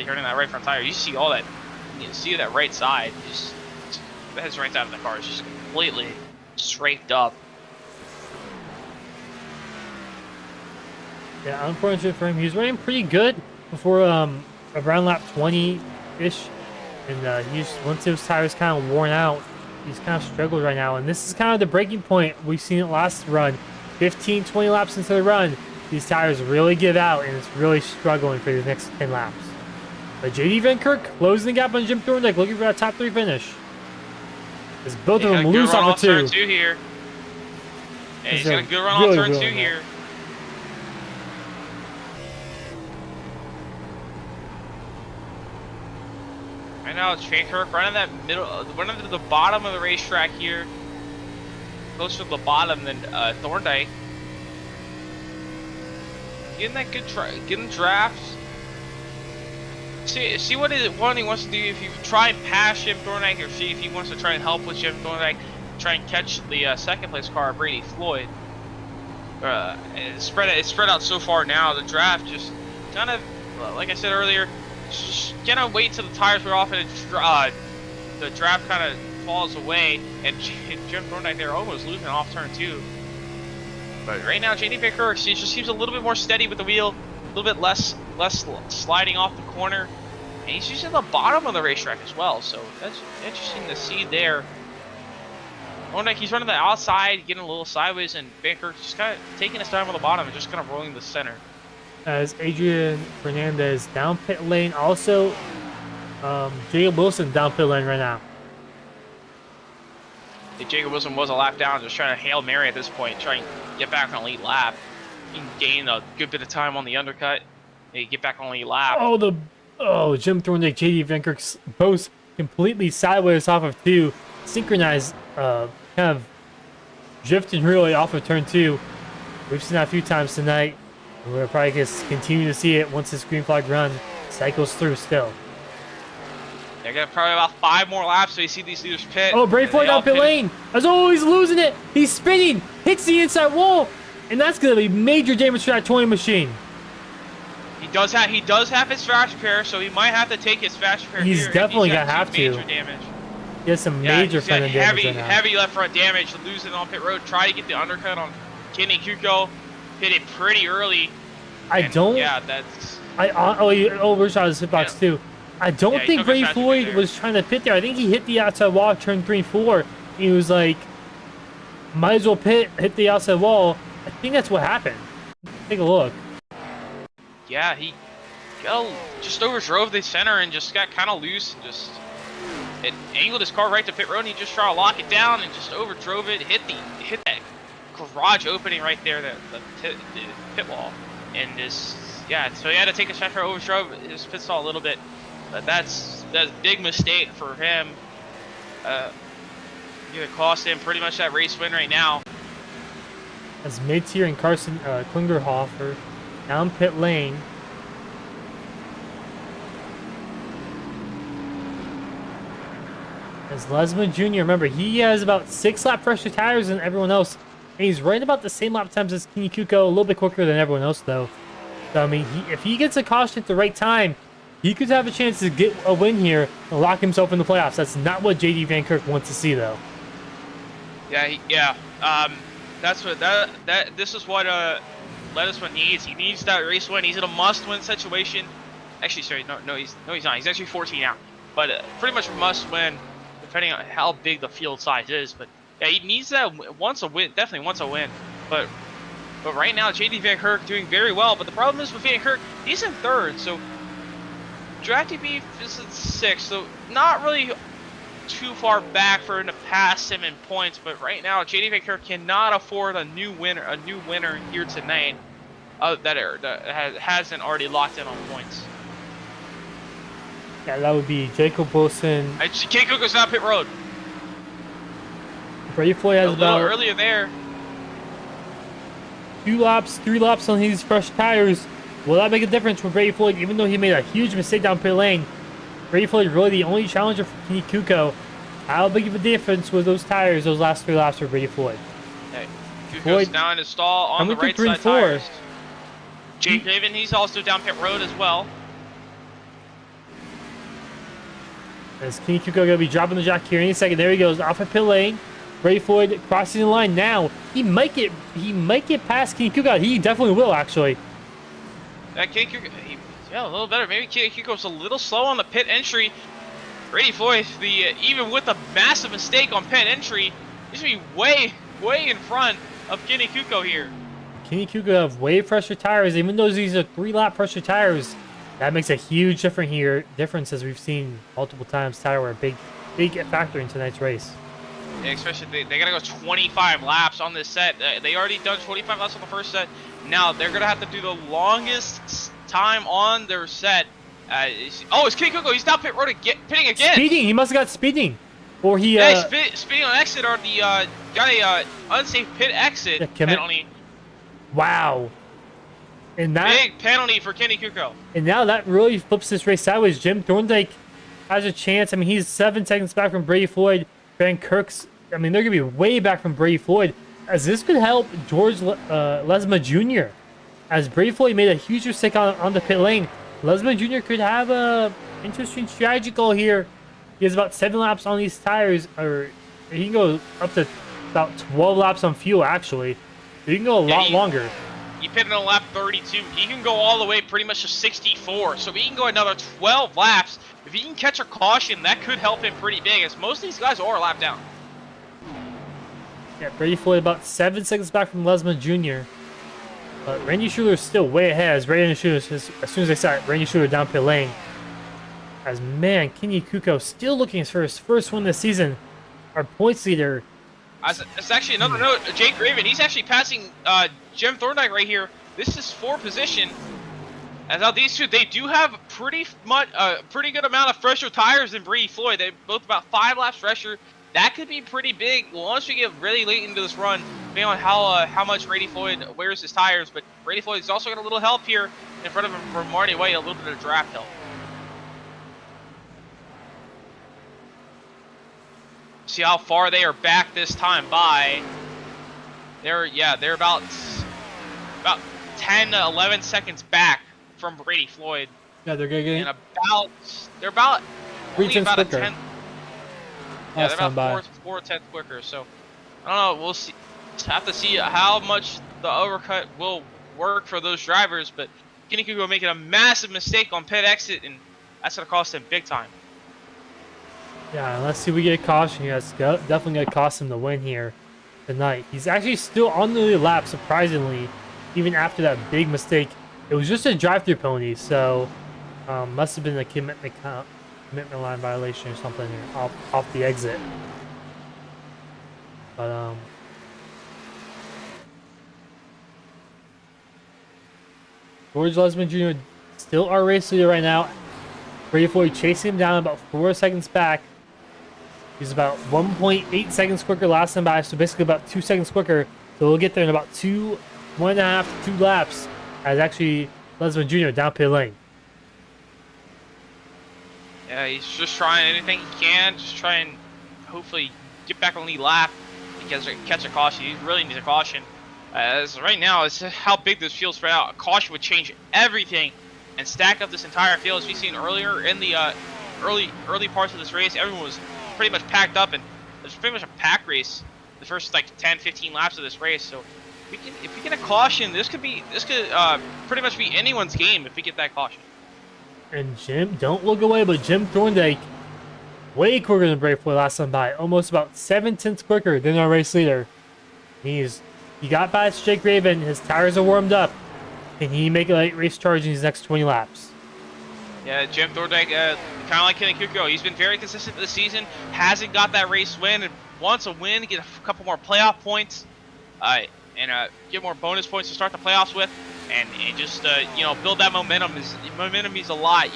hurting that right front tire. You see all that. You can see that right side. His right side of the car is just completely scraped up. Yeah, unfortunate for him. He was running pretty good before around lap 20-ish, and once his tires kind of worn out, he's kind of struggled right now. And this is kind of the breaking point. We've seen it last run. 15, 20 laps into the run, these tires really give out, and it's really struggling for the next 10 laps. But JD Vankirk closing the gap on Jim Thorndike, looking for that top 3 finish. As both of them lose off of 2. Turn 2 here. Yeah, he's got a good run off turn 2 here. Right now, it's Vankirk running that running to the bottom of the racetrack here. Closer to the bottom than Thorndike. Getting that getting drafts. See what he wants to do. If you try and pass Jim Thorndike, or see if he wants to try and help with Jim Thorndike, try and catch the second place car, Brady Floyd. It's spread out so far now. The draft just kind of, like I said earlier, just kind of wait till the tires wear off and the draft kind of falls away, and Jim Thorndike there almost losing off turn 2. But right now, JD Baker just seems a little bit more steady with the wheel, a little bit less sliding off the corner, and he's using the bottom of the racetrack as well. So that's interesting to see there. Thorndike, he's running the outside, getting a little sideways, and Baker just kind of taking his time on the bottom and just kind of rolling the center. As Adrian Fernandez down pit lane, also Jacob Wilson down pit lane right now. Jacob Wilson was a lap down, just trying to Hail Mary at this point, trying to get back on the lead lap. He can gain a good bit of time on the undercut, and get back on the lead lap. Jim Thorndike, JD Vankirk both completely sideways off of 2, synchronized, kind of drifting really off of turn 2. We've seen that a few times tonight. We're probably going to continue to see it once this green flag run cycles through still. They're going to probably about 5 more laps so you see these leaders pit. Oh, Brady Floyd out pit lane. As always, losing it. He's spinning, hits the inside wall, and that's going to be major damage for that 20 machine. He does have his fast repair, so he might have to take his fast repair. He's definitely going to have to. Major damage. He has some major front end damage right now. Heavy left front damage, losing on pit road. Try to get the undercut on Kenny Kuko. Hit it pretty early. Yeah, that's... he overshot his hitbox too. I don't think Brady Floyd was trying to pit there. I think he hit the outside wall, turn 3 and 4. He was like, might as well hit the outside wall. I think that's what happened. Take a look. Yeah, he just overdrove the center and just got kind of loose and just it angled his car right to pit road. And he just tried to lock it down and just overdrove it. Hit that garage opening right there, the pit wall, and so he had to take his fast repair, overdrove his pit stall a little bit. But that's a big mistake for him. Gonna cost him pretty much that race win right now. As mid-tier and Carson Klingerhofer down pit lane. As Lesman Jr., remember, he has about 6 lap fresher tires than everyone else. And he's right about the same lap times as Kenny Kuko, a little bit quicker than everyone else, though. So, I mean, if he gets a caution at the right time, he could have a chance to get a win here and lock himself in the playoffs. That's not what JD Vankirk wants to see, though. Yeah. That's what this is what Lettuceman needs. He needs that race win. He's in a must-win situation. Actually, sorry, no, he's not. He's actually 14 out, but pretty much must win, depending on how big the field size is. But yeah, he needs that once a win. Definitely wants a win. But right now, JD Van Herk doing very well. But the problem is with Van Herk, he's in third, so Drafty Beef is in sixth, so not really too far back for him to pass him in points. But right now, JD Van Herk cannot afford a new winner here tonight that hasn't already locked in on points. Yeah, that would be Jacob Wilson. Kenny Kuko's not pit road. Brady Floyd has A little about earlier there. 3 laps on his fresh tires. Will that make a difference for Brady Floyd? Even though he made a huge mistake down pit lane, Brady Floyd really the only challenger for Kenny Kuko. How big of a difference was those tires those last 3 laps for Brady Floyd? Okay. Kuko's now in his stall on the right side tires. Jake Raven, he's also down pit road as well. As Kenny Kuko going to be dropping the jack here any second. There he goes, off of pit lane. Brady Floyd crossing the line now. He might get past Kenny Kuko. He definitely will, actually. Kenny Kuko, yeah, a little better. Maybe Kenny Kuko's a little slow on the pit entry. Brady Floyd, even with a massive mistake on pit entry, he's going to be way in front of Kenny Kuko here. Kenny Kuko have way fresher tires, even though these are 3-lap fresher tires. That makes a huge difference as we've seen multiple times. Tire were a big factor in tonight's race. Yeah, especially they gotta go 25 laps on this set. They already done 25 laps on the first set. Now they're gonna have to do the longest time on their set. It's Kenny Kuko. He's down pit road pitting again. Speeding. He must have got speeding, or he. Speeding on exit, or the got a unsafe pit exit penalty. Wow. And that big penalty for Kenny Kuko. And now that really flips this race sideways. Jim Thorndike has a chance. I mean, he's 7 seconds back from Brady Floyd. Van Kirk's, I mean, they're going to be way back from Brady Floyd. As this could help George Lesma Jr. As Brady Floyd made a huge mistake on the pit lane. Lesma Jr. could have a interesting strategy goal here. He has about 7 laps on these tires, or he can go up to about 12 laps on fuel, actually. He can go a lot longer. He pitted on lap 32. He can go all the way pretty much to 64. So he can go another 12 laps. If he can catch a caution, that could help him pretty big, as most of these guys are a lap down. Yeah, Brady Floyd about 7 seconds back from Lesma Jr. But Randy Schuler is still way ahead. As Randy Schuler, as soon as I saw it, Randy Schuler down pit lane. As man, Kenny Kuko still looking for his first win this season. Our points leader. It's actually another note. Jake Raven, he's actually passing Jim Thorndike right here. This is 4th position. As now these two, they do have pretty good amount of fresher tires than Brady Floyd. They're both about 5 laps fresher. That could be pretty big once we get really late into this run, depending on how much Brady Floyd wears his tires. But Brady Floyd's also got a little help here in front of him from Marty White, a little bit of draft help. See how far they are back this time by. They're about 10 to 11 seconds back from Brady Floyd. Yeah, they're getting. And they're about 3 tenths quicker. Yeah, they're about 4 tenths quicker. So I don't know. We'll see. Have to see how much the overcut will work for those drivers. But Kenny Kuko making a massive mistake on pit exit, and that's gonna cost him big time. Yeah, let's see if we get a caution here. That's definitely going to cost him the win here tonight. He's actually still on the lap, surprisingly, even after that big mistake. It was just a drive-through penalty, so must have been a commitment line violation or something here, off the exit. But George Lesman Jr. still our race leader right now. Brady Floyd chasing him down about 4 seconds back. He's about 1.8 seconds quicker last time by, so basically about 2 seconds quicker. So we'll get there in about 1.5 to 2 laps. As actually Lesman Jr. down pit lane. Yeah, he's just trying anything he can, just try and hopefully get back on the lap because catch a caution. He really needs a caution. As right now, it's how big this field's spread out. A caution would change everything and stack up this entire field. As we've seen earlier in the early parts of this race, everyone was pretty much packed up, and it was pretty much a pack race like 10, 15 laps of this race. So if we get a caution, this could pretty much be anyone's game if we get that caution. And Jim, don't look away, but Jim Thorndike, way quicker than Brady Floyd last time by, almost about 7/10 quicker than our race leader. He got past Jake Raven. His tires are warmed up. Can he make a late race charge in these next 20 laps? Yeah, Jim Thorndike, kind of like Kenny Kuko, he's been very consistent this season. Hasn't got that race win, and wants a win, get a couple more playoff points, and get more bonus points to start the playoffs with, and just build that momentum. Momentum means a lot.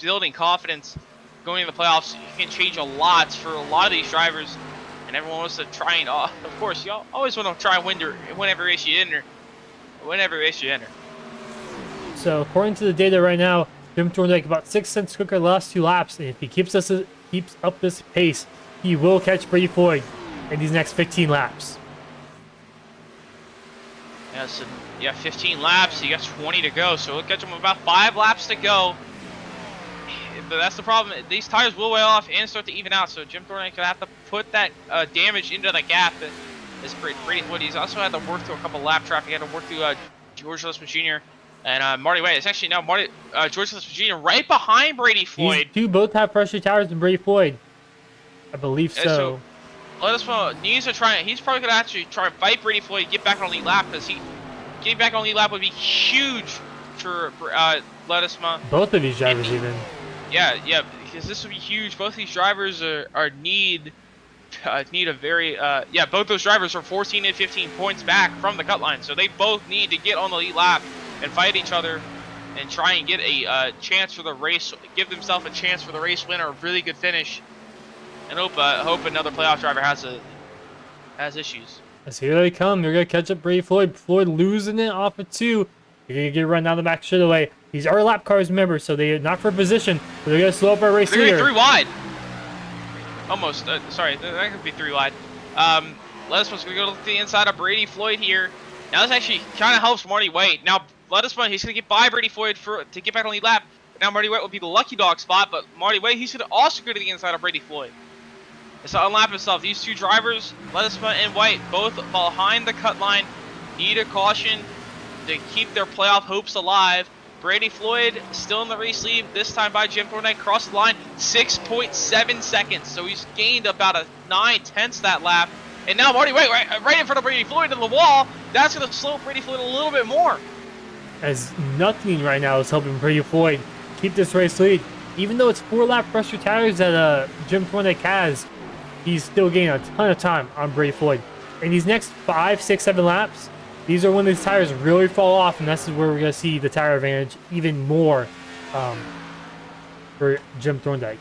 Building confidence going into the playoffs can change a lot for a lot of these drivers, and everyone wants to try and, of course, you always want to try and win whenever race you enter. So according to the data right now, Jim Thorndike about 6 cents quicker the last 2 laps, and if he keeps up this pace, he will catch Brady Floyd in these next 15 laps. Yeah, so 15 laps. He got 20 to go, so we'll catch him about 5 laps to go. But that's the problem. These tires will wear off and start to even out, so Jim Thorndike could have to put that damage into the gap. Is Brady Floyd. He's also had to work through a couple lap traffic. He had to work through George Lisman Jr. and Marty White. It's actually now George Lisman Jr. right behind Brady Floyd. These two both have fresher tires than Brady Floyd. I believe so. Let us know. He's probably going to actually try and fight Brady Floyd, get back on the lead lap, because getting back on the lead lap would be huge for Ledesma. Both of these drivers even. Yeah, because this would be huge. Both these drivers need a very both those drivers are 14 and 15 points back from the cut line, so they both need to get on the lead lap and fight each other and try and get a chance for the race, give themselves a chance for the race win or a really good finish, and hope another playoff driver has issues. As here they come. They're gonna catch up Brady Floyd. Floyd losing it off of 2. They're gonna get run down the back straightaway. These are lap cars, remember, so they're not for position, but they're gonna slow up our race leader. They're 3 wide. Almost. Sorry, that could be 3 wide. Ledesma's going to go to the inside of Brady Floyd here. Now this actually kind of helps Marty White. Now Ledesma, he's going to get by Brady Floyd to get back on the lead lap. Now Marty White will be the lucky dog spot, but Marty White, he's going to also go to the inside of Brady Floyd. It's to unlap himself. These 2 drivers, Ledesma and White, both behind the cut line, need a caution to keep their playoff hopes alive. Brady Floyd still in the race lead, this time by Jim Thorndike, crossed the line 6.7 seconds. So he's gained about a 9/10 that lap. And now Marty White right in front of Brady Floyd in the wall. That's going to slow Brady Floyd a little bit more. As nothing right now is helping Brady Floyd keep this race lead. Even though it's 4 lap fresher tires that Jim Thorndike has, he's still gaining a ton of time on Brady Floyd. In these next 5, 6, 7 laps, these are when these tires really fall off, and this is where we're going to see the tire advantage even more for Jim Thorndike.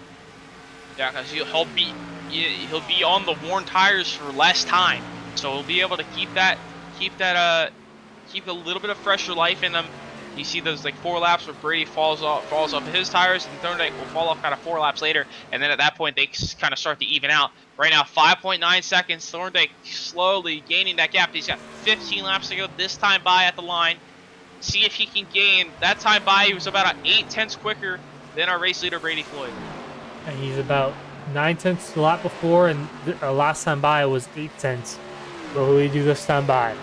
Yeah, because he'll be on the worn tires for less time, so he'll be able to keep a little bit of fresher life in them. You see those like 4 laps where Brady falls off his tires, and Thorndike will fall off kind of 4 laps later, and then at that point they kind of start to even out. Right now, 5.9 seconds. Thorndike slowly gaining that gap. He's got 15 laps to go this time by at the line. See if he can gain that time by. He was about 8/10 quicker than our race leader Brady Floyd. And he's about 9/10 the lap before, and last time by was 8/10. What will he do this time by?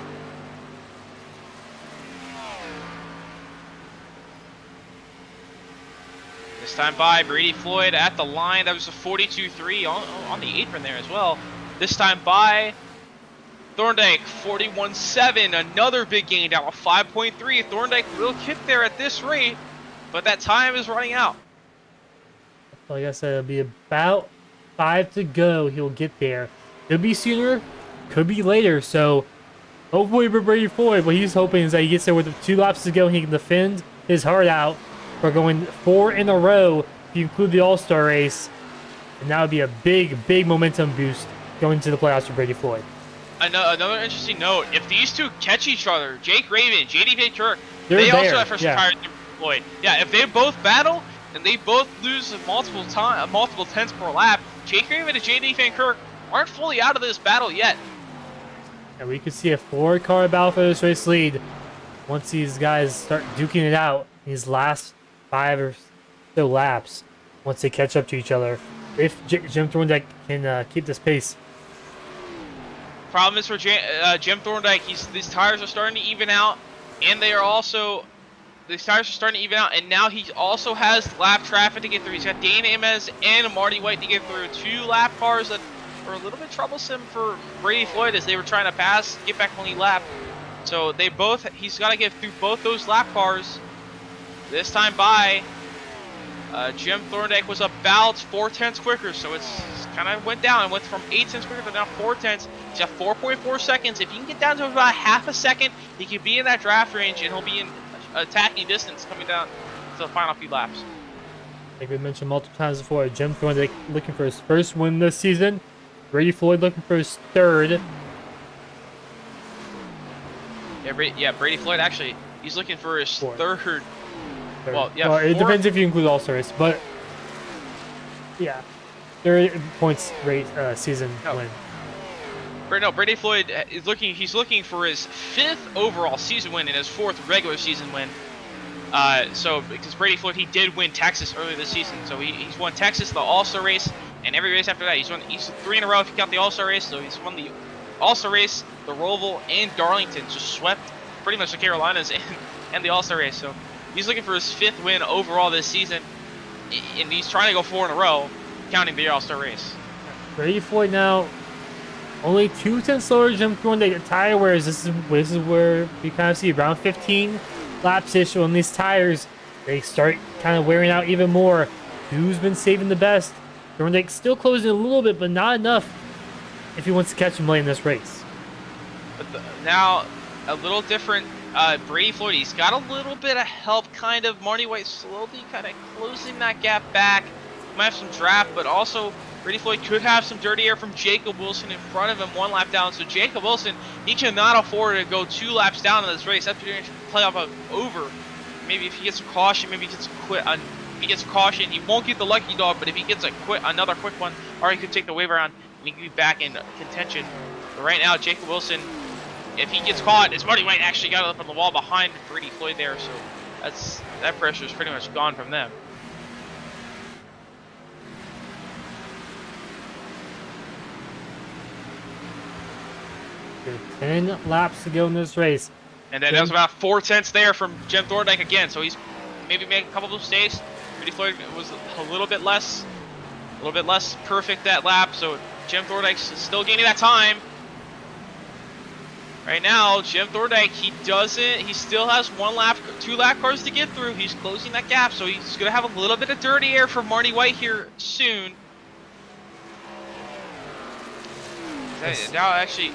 This time by Brady Floyd at the line. That was a 42.3 on the apron there as well. This time by Thorndike, 41.7. Another big gain down to 5.3. Thorndike will get there at this rate, but that time is running out. Like I said, it'll be about 5 to go. He'll get there. Could be sooner, could be later. So hopefully for Brady Floyd, what he's hoping is that he gets there with 2 laps to go. He can defend his heart out. We're going 4 in a row if you include the All-Star race. And that would be a big momentum boost going to the playoffs for Brady Floyd. Another interesting note, if these 2 catch each other, Jake Raven, JD Van Kirk, they also have first tires to Floyd. Yeah, if they both battle and they both lose multiple tenths per lap, Jake Raven and JD Van Kirk aren't fully out of this battle yet. And we could see a 4-car battle for this race lead once these guys start duking it out these last 5 or so laps once they catch up to each other. If Jim Thorndike can keep this pace. problem is for Jim Thorndike. These tires are starting to even out, and they are also these tires are starting to even out. And now he also has lap traffic to get through. He's got Dane Ames and Marty White to get through. 2 lap cars that are a little bit troublesome for Brady Floyd as they were trying to pass, get back on the lap. So he's got to get through both those lap cars. This time by Jim Thorndike was about 4/10 quicker, so it's kind of went down and went from 8/10 quicker to now 4/10. He's got 4.4 seconds. If he can get down to about half a second, he could be in that draft range and he'll be in attacking distance coming down to the final few laps. Like we mentioned multiple times before, Jim Thorndike looking for his first win this season. Brady Floyd looking for his third. Yeah, Brady Floyd actually, he's looking for his third. Well, yeah. Well, it depends if you include All-Star race, but yeah, 30 points rate season win. No, Brady Floyd is looking. He's looking for his 5th overall season win and his 4th regular season win. So because Brady Floyd, he did win Texas earlier this season, so he's won Texas, the All-Star race, and every race after that. He's 3 in a row if you count the All-Star race. So he's won the All-Star race, the Roval, and Darlington. Just swept pretty much the Carolinas and the All-Star race. So he's looking for his 5th win overall this season, and he's trying to go 4 in a row, counting the All-Star race. Brady Floyd now only 2/10 slower than Jim Thorndike at tire wears. This is where we kind of see around 15 laps ish on these tires. They start kind of wearing out even more. Who's been saving the best? Thorndike still closing a little bit, but not enough if he wants to catch him late in this race. But now a little different. Brady Floyd, he's got a little bit of help, kind of. Marty White slowly kind of closing that gap back. Might have some draft, but also Brady Floyd could have some dirty air from Jacob Wilson in front of him 1 lap down. So Jacob Wilson, he cannot afford to go 2 laps down in this race. That's going to play off over. Maybe if he gets a caution, maybe he gets a quit. If he gets a caution, he won't get the lucky dog. But if he gets another quick one, or he could take the wave around and he could be back in contention. But right now, Jacob Wilson, if he gets caught, it's Marty White actually got up on the wall behind Brady Floyd there. So that pressure is pretty much gone from them. There are 10 laps to go in this race. And then that was about 4/10 there from Jim Thorndike again. So he's maybe making a couple of mistakes. Brady Floyd was a little bit less perfect that lap. So Jim Thorndike's still gaining that time. Right now, Jim Thorndike, he still has 2 lap cars to get through. He's closing that gap, so he's going to have a little bit of dirty air for Marty White here soon. Now, actually,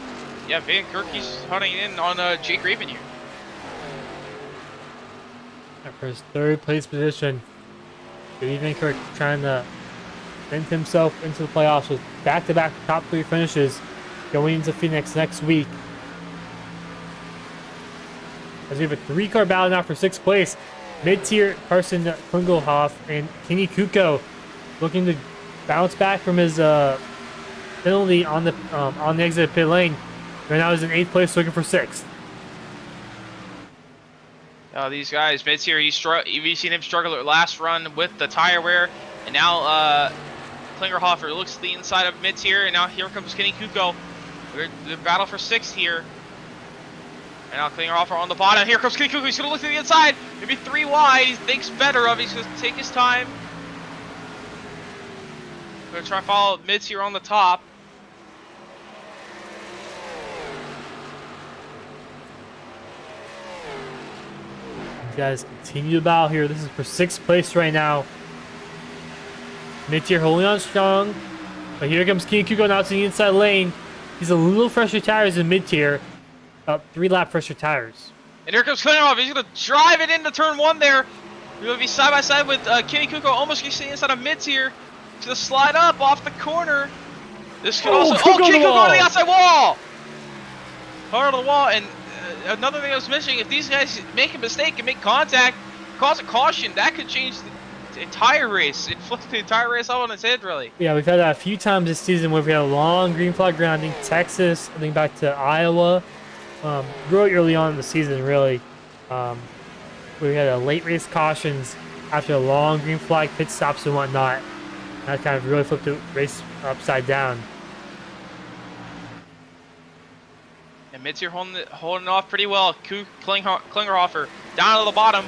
yeah, Van Kirky's hunting in on Jake Raven here. For his 3rd place position, Van Kirk trying to vent himself into the playoffs with back-to-back top 3 finishes going into Phoenix next week. As we have a 3-car battle now for 6th place. Mid-tier Carson Klingelhoff and Kenny Kuko looking to bounce back from his penalty on the exit of pit lane. Right now he's in 8th place looking for 6th. These guys, mid-tier, we've seen him struggle at last run with the tire wear. And now Klingelhoff looks to the inside of mid-tier. And now here comes Kenny Kuko. The battle for 6th here. And now Klingelhoff on the bottom. Here comes Kenny Kuko. He's going to look to the inside. Maybe 3 wide. He thinks better of it. He's going to take his time. Going to try to follow mid-tier on the top. You guys continue to battle here. This is for 6th place right now. Mid-tier holding on strong. But here comes Kenny Kuko now to the inside lane. He's a little fresher tires in mid-tier. About 3 lap fresher tires. And here comes Klingelhoff. He's going to drive it into turn 1 there. We're going to be side by side with Kenny Kuko. Almost gets inside of mid-tier. He's going to slide up off the corner. This could also... Kenny Kuko on the outside wall! Hard on the wall. And another thing I was mentioning, if these guys make a mistake and make contact, cause a caution, that could change the entire race. It flips the entire race all on its head, really. Yeah, we've had that a few times this season where we had a long green flag grounding. Texas, I think back to Iowa. Really early on in the season, really. We had a late race cautions after a long green flag pit stops and whatnot. That kind of really flipped the race upside down. And Mitzier holding it off pretty well. Klingerhofer down to the bottom.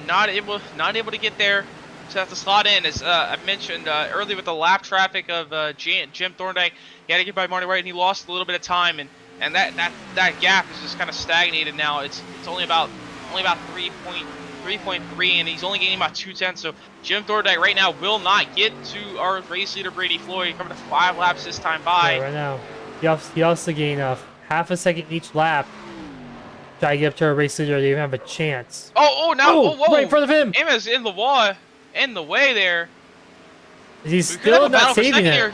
Not able to get there. So have to slot in, as I mentioned earlier with the lap traffic of Jim Thorndike. He had to get by Marty White, and he lost a little bit of time, and that gap is just kind of stagnated now. It's only about 3.3, and he's only gaining about 2/10. So Jim Thorndike right now will not get to our race leader Brady Floyd, coming to 5 laps this time by. Yeah, right now, he also gained half a second each lap. Try to get up to our race leader, they even have a chance. Whoa! Right in front of him. Emma's in the wall, in the way there. He's still not saving it.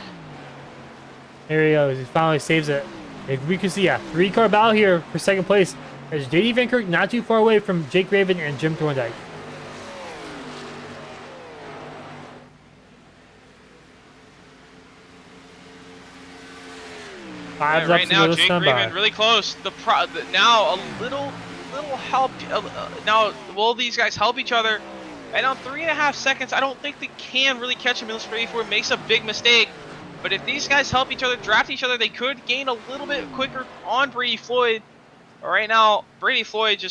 Here he goes. He finally saves it. If we can see a 3-car battle here for second place. There's JD Van Kirk not too far away from Jake Raven and Jim Thorndike. Right now, Jake Raven really close. Now a little help. Now, will these guys help each other? And on 3.5 seconds, I don't think they can really catch him unless Brady Floyd makes a big mistake. But if these guys help each other, draft each other, they could gain a little bit quicker on Brady Floyd. Right now, Brady Floyd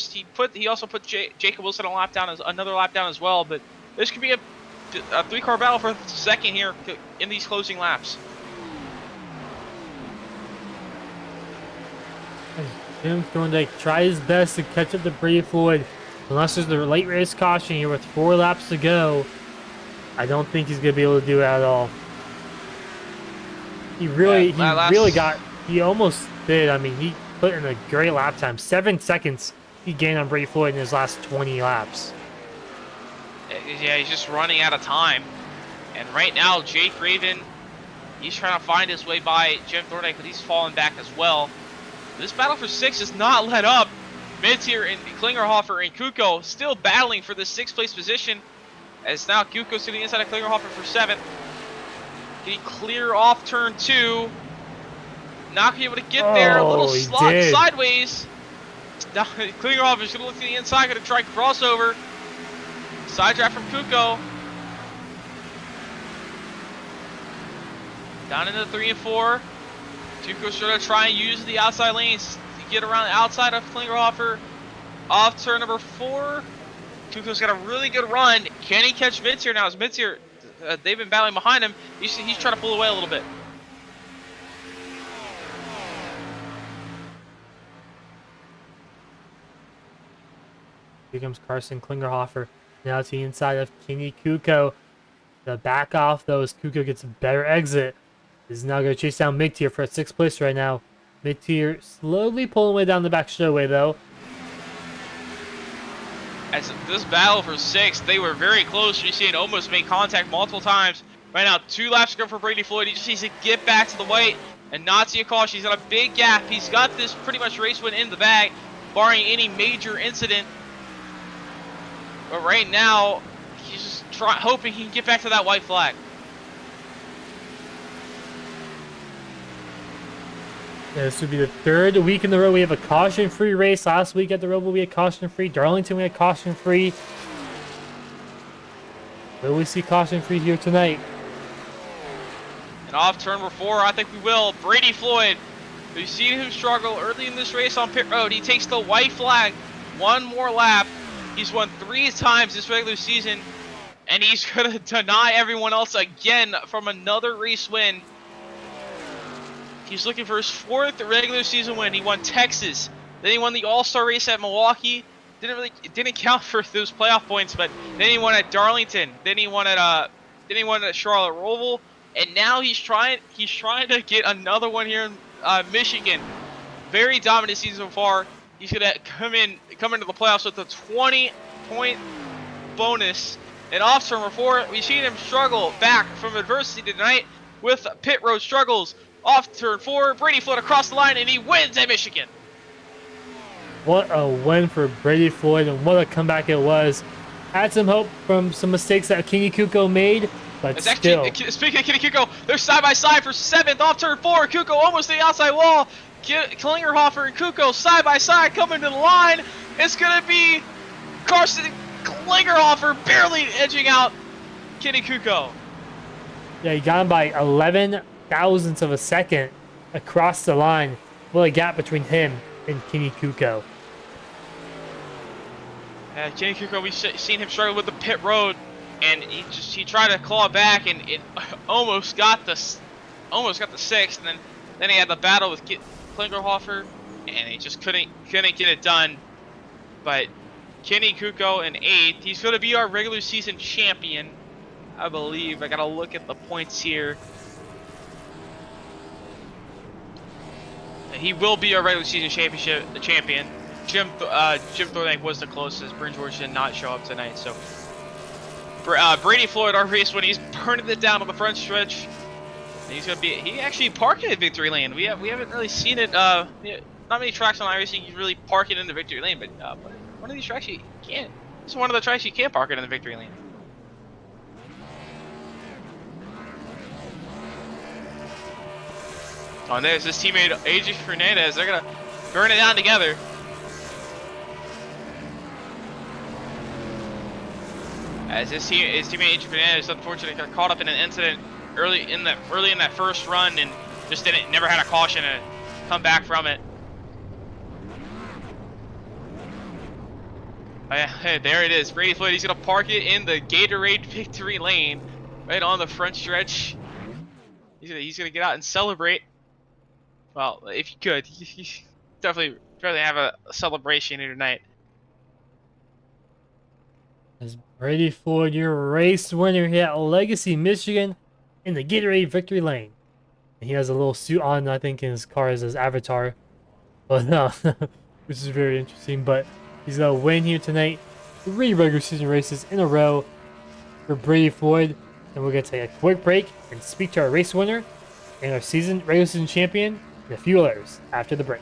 he also put Jacob Wilson another lap down as well. But this could be a 3-car battle for second here in these closing laps. Jim Thorndike tries his best to catch up to Brady Floyd. Unless there's the late race caution here with 4 laps to go, I don't think he's going to be able to do it at all. He almost did. I mean, he put in a great lap time. 7 seconds he gained on Brady Floyd in his last 20 laps. Yeah, he's just running out of time. And right now, Jake Raven, he's trying to find his way by Jim Thorndike, but he's falling back as well. This battle for 6 is not let up. Mitzier and Klingerhofer and Kuko still battling for the 6th place position. As now Kuko's to the inside of Klingerhofer for 7th. Can he clear off turn 2? Not be able to get there. A little slot sideways. Now Klingerhofer's going to look to the inside, going to try crossover. Side draft from Kuko. Down into 3 and 4. Kuko's going to try and use the outside lanes to get around the outside of Klingerhofer. Off turn number 4. Kuko's got a really good run. Can he catch Mitzier now? As Mitzier, they've been battling behind him. He's trying to pull away a little bit. Here comes Carson Klingerhofer. Now to the inside of Kenny Kuko. To back off though as Kuko gets a better exit. Is now going to chase down Mitzier for a 6th place right now. Mitzier slowly pulling way down the back straightaway though. As this battle for 6th, they were very close. You see it almost made contact multiple times. Right now, 2 laps to go for Brady Floyd. He just needs to get back to the white and not see a caution. He's got a big gap. He's got this pretty much race win in the bag, barring any major incident. But right now, he's just hoping he can get back to that white flag. Yeah, this would be the 3rd week in a row we have a caution-free race. Last week at the Roval we had caution-free. Darlington we had caution-free. Will we see caution-free here tonight? And off turn number 4, I think we will. Brady Floyd, we've seen him struggle early in this race on pit road. He takes the white flag, 1 more lap. He's won 3 times this regular season, and he's going to deny everyone else again from another race win. He's looking for his 4th regular season win. He won Texas, then he won the All-Star race at Milwaukee. Didn't count for those playoff points, but then he won at Darlington. Then he won at Charlotte Roval, and now he's trying to get another one here in Michigan. Very dominant season so far. He's gonna come into the playoffs with a 20-point bonus. And off turn number 4, we've seen him struggle back from adversity tonight with pit road struggles. Off turn 4, Brady Floyd across the line, and he wins at Michigan. What a win for Brady Floyd, and what a comeback it was. Had some hope from some mistakes that Kenny Kuko made, but still. Speaking of Kenny Kuko, they're side by side for 7th off turn 4. Kuko almost to the outside wall. Klingerhofer and Kuko side by side coming to the line. It's going to be Carson Klingerhofer barely edging out Kenny Kuko. Yeah, he got him by 11 thousandths of a second across the line. Well, a gap between him and Kenny Kuko. Kenny Kuko, we've seen him struggle with the pit road, and he tried to claw back, and it almost got the sixth, and then he had the battle with Klingerhofer, and he just couldn't get it done. But Kenny Kuko in 8th. He's going to be our regular season champion, I believe. I got to look at the points here. He will be our regular season champion. Jim Thornbank was the closest. Bryn George did not show up tonight, so Brady Floyd, our race when he's burning it down on the front stretch. And he actually parked in the victory lane. We haven't really seen it. Not many tracks on iRacing you really park it in the victory lane, but one of these tracks you can't. This is one of the tracks you can't park it in the victory lane. Oh, and there's his teammate AJ Fernandez. They're gonna burn it down together. As his teammate AJ Fernandez unfortunately got caught up in an incident early in that first run and just never had a caution and come back from it. Oh, yeah, hey, there it is. Brady Floyd, he's gonna park it in the Gatorade victory lane, right on the front stretch. He's gonna get out and celebrate. Well, if you could, you definitely have a celebration here tonight. As Brady Floyd, your race winner here at Legacy, Michigan, in the Gatorade victory lane. And he has a little suit on, I think, in his car as his avatar, but which is very interesting. But he's gonna win here tonight. 3 regular season races in a row for Brady Floyd, and we're gonna take a quick break and speak to our race winner and our regular season champion and a few others after the break.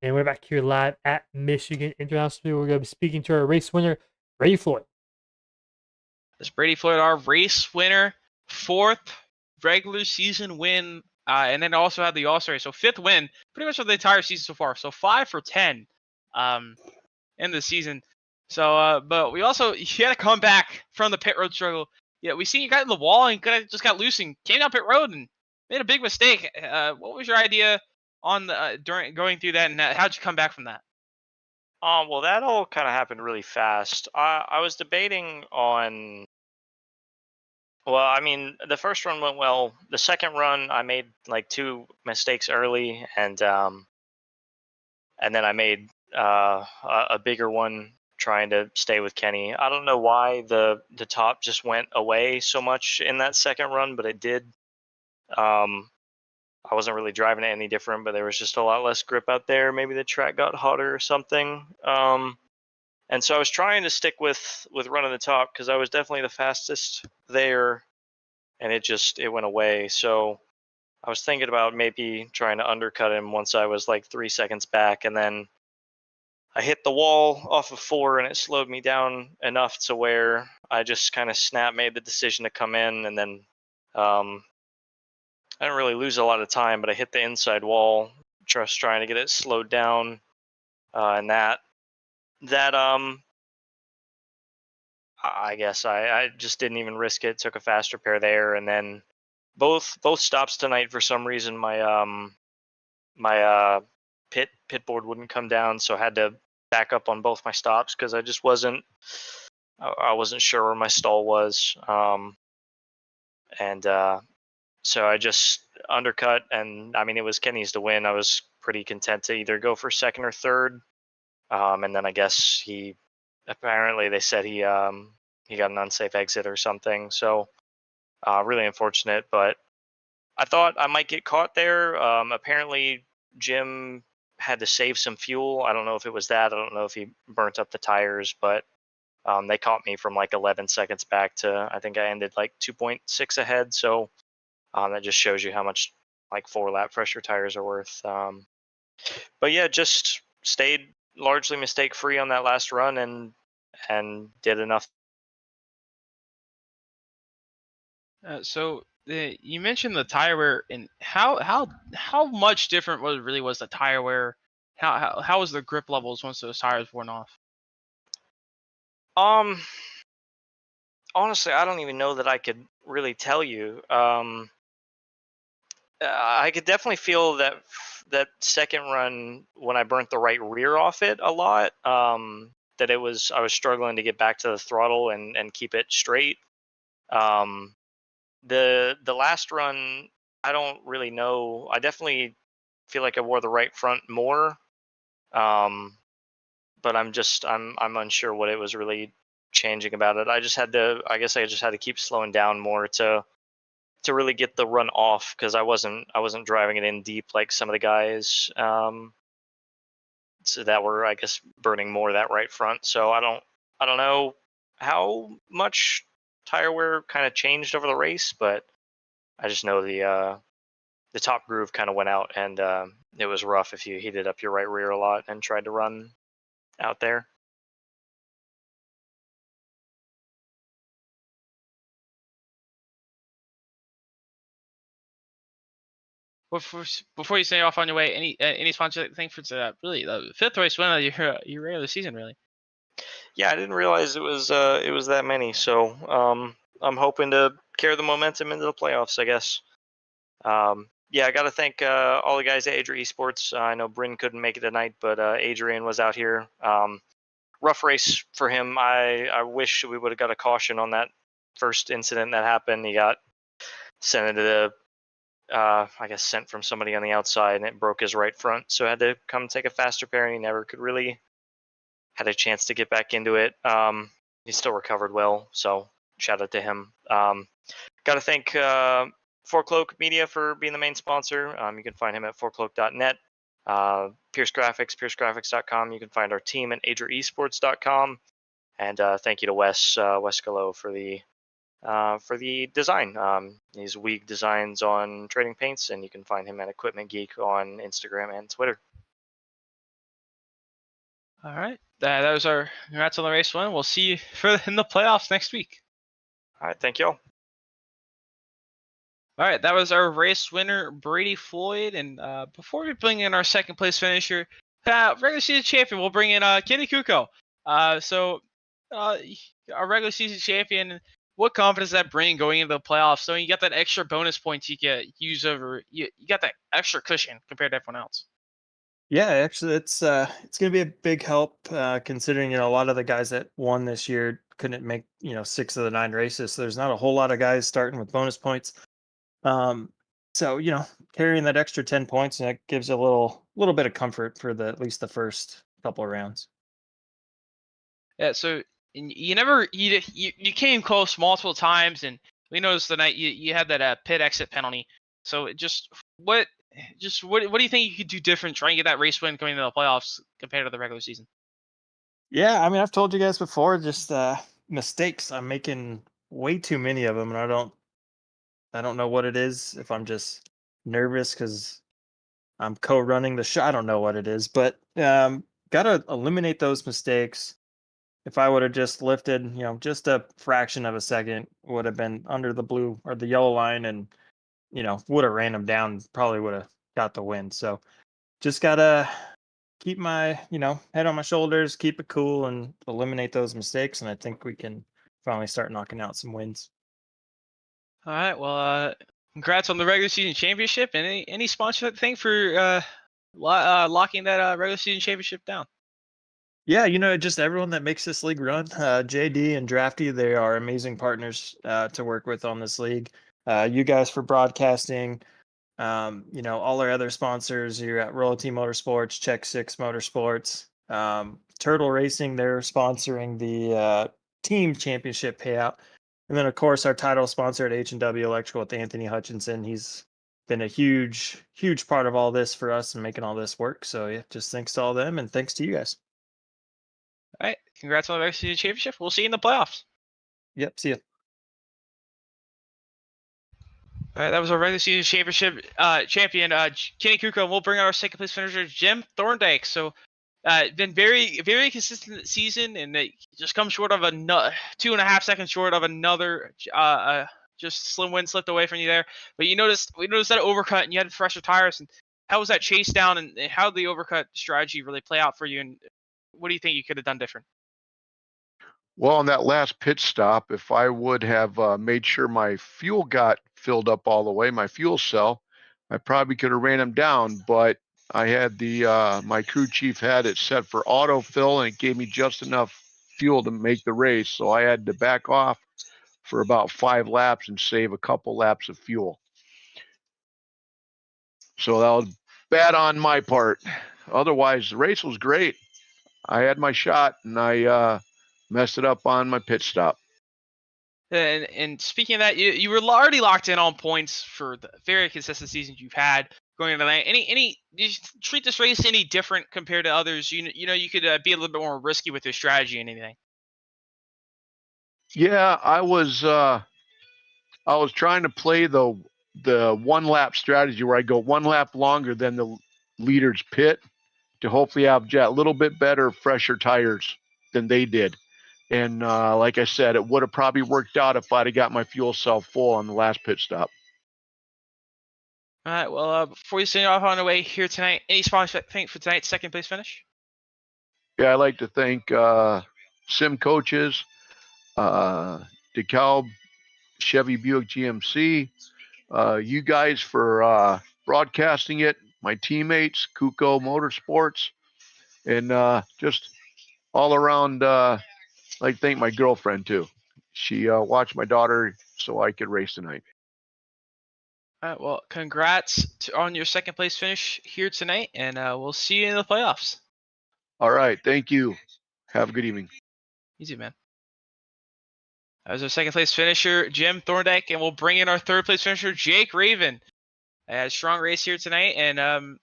And we're back here live at Michigan International. We're going to be speaking to our race winner, Brady Floyd. This Brady Floyd, our race winner, 4th regular season win, and then also had the All-Star race. So 5th win, pretty much of the entire season so far. So 5 for 10 in the season. So, but we also, you had to come back from the pit road struggle. Yeah, we seen you got in the wall and just got loose and came down pit road and made a big mistake. What was your idea on the during going through that, and how'd you come back from that? Well, that all kind of happened really fast. I was debating on. Well, I mean, the first run went well. The second run, I made like 2 mistakes early, and then I made a bigger one trying to stay with Kenny. I don't know why the top just went away so much in that second run, but it did. I wasn't really driving it any different, but there was just a lot less grip out there. Maybe the track got hotter or something. And so I was trying to stick with running the top because I was definitely the fastest there, and it went away. So I was thinking about maybe trying to undercut him once I was like 3 seconds back, and then I hit the wall off of 4, and it slowed me down enough to where I just kind of made the decision to come in, and then I didn't really lose a lot of time, but I hit the inside wall, just trying to get it slowed down, and that I guess I just didn't even risk it. Took a fast repair there, and then both stops tonight for some reason my pit board wouldn't come down, so I had to back up on both my stops because I wasn't sure where my stall was, and so I just undercut, and I mean it was Kenny's to win. I was pretty content to either go for second or third, and then I guess apparently they said he got an unsafe exit or something. So really unfortunate, but I thought I might get caught there. Apparently Jim had to save some fuel. I don't know if it was that. I don't know if he burnt up the tires, but they caught me from like 11 seconds back to, I think I ended like 2.6 ahead. So that just shows you how much like 4-lap pressure tires are worth. But yeah, just stayed largely mistake free on that last run and did enough. So you mentioned the tire wear, and how much different was the tire wear? How was the grip levels once those tires worn off? Honestly, I don't even know that I could really tell you. I could definitely feel that second run when I burnt the right rear off it a lot. That I was struggling to get back to the throttle and keep it straight. The last run, I don't really know. I definitely feel like I wore the right front more. But I'm unsure what it was really changing about it. I guess I just had to keep slowing down more to really get the run off because I wasn't driving it in deep like some of the guys so that were, I guess, burning more of that right front. So I don't know how much tire wear kind of changed over the race, but I just know the top groove kind of went out, and it was rough if you heated up your right rear a lot and tried to run out there. Before you say off on your way, any sponsor thing for really the 5th race win of your regular season, really? Yeah, I didn't realize it was that many. So I'm hoping to carry the momentum into the playoffs, I guess. Yeah, I got to thank all the guys at Adria Esports. I know Bryn couldn't make it tonight, but Adrian was out here. Rough race for him. I wish we would have got a caution on that first incident that happened. He got sent into the I guess sent from somebody on the outside, and it broke his right front. So I had to come take a fast repair, and he never could really had a chance to get back into it. He still recovered well, so shout out to him. Got to thank Four Cloak Media for being the main sponsor. You can find him at fourcloak.net. Pierce Graphics, piercegraphics.com. You can find our team at adriaesports.com. And thank you to Wes Gallo for the design. He's Weeg Designs on Trading Paints, and you can find him at Equipment Geek on Instagram and Twitter. All right. That was our congrats on the race win. We'll see you in the playoffs next week. All right, thank y'all. All right, that was our race winner, Brady Floyd. And before we bring in our second place finisher, regular season champion, we'll bring in Kenny Kuko. So, our regular season champion, what confidence does that bring going into the playoffs? So you got that extra bonus points you get use over. You got that extra cushion compared to everyone else. Yeah, actually, it's going to be a big help considering a lot of the guys that won this year couldn't make 6 of the 9 races. So there's not a whole lot of guys starting with bonus points. So carrying that extra 10 points, and that gives you a little bit of comfort for at least the first couple of rounds. Yeah. So you came close multiple times, and we noticed the night you had that pit exit penalty. So what do you think you could do different trying to get that race win going into the playoffs compared to the regular season? Yeah, I mean, I've told you guys before, just mistakes. I'm making way too many of them, and I don't know what it is. If I'm just nervous because I'm co-running the show, I don't know what it is, but gotta eliminate those mistakes. If I would have just lifted, just a fraction of a second, would have been under the blue or the yellow line, and would have ran them down. Probably would have got the win. So just gotta keep my head on my shoulders, keep it cool, and eliminate those mistakes. And I think we can finally start knocking out some wins. All right. Well, congrats on the regular season championship, and any sponsor thing for locking that regular season championship down. Yeah, just everyone that makes this league run. JD and Drafty, they are amazing partners to work with on this league. You guys for broadcasting, all our other sponsors. You're at Royalty Motorsports, Check Six Motorsports, Turtle Racing. They're sponsoring the team championship payout. And then, of course, our title sponsor at H&W Electrical with Anthony Hutchinson. He's been a huge, huge part of all this for us and making all this work. So, yeah, just thanks to all them and thanks to you guys. All right. Congrats on the regular season championship. We'll see you in the playoffs. Yep. See you. All right, that was our regular season championship champion, Kenny Kuko. We'll bring out our second place finisher, Jim Thorndike. So, been very, very consistent season, and they just come short of 2.5 seconds short of another just slim win slipped away from you there. But we noticed that overcut, and you had fresher tires. And how was that chase down, and how did the overcut strategy really play out for you? And what do you think you could have done different? Well, on that last pit stop, if I would have made sure my fuel got filled up all the way, my fuel cell, I probably could have ran him down. But I had my crew chief had it set for autofill, and it gave me just enough fuel to make the race. So I had to back off for about 5 laps and save a couple laps of fuel. So that was bad on my part. Otherwise, the race was great. I had my shot, and I messed it up on my pit stop. And speaking of that, you were already locked in on points for the very consistent seasons you've had going into that. Did you treat this race any different compared to others? You could be a little bit more risky with your strategy and anything. Yeah, I was trying to play the 1 lap strategy where I go 1 lap longer than the leader's pit to hopefully have a little bit better, fresher tires than they did. And like I said, it would have probably worked out if I'd have got my fuel cell full on the last pit stop. All right. Well, before you send off on the way here tonight, any sponsor think for tonight's second place finish? Yeah, I'd like to thank Sim Coaches, DeKalb, Chevy Buick GMC, you guys for broadcasting it, my teammates, Kuko Motorsports, and just all around. I'd like to thank my girlfriend too. She watched my daughter so I could race tonight. All right. Well, congrats on your second place finish here tonight, and we'll see you in the playoffs. All right. Thank you. Have a good evening. Easy, man. That was our second place finisher, Jim Thorndike, and we'll bring in our third place finisher, Jake Raven. I had a strong race here tonight, and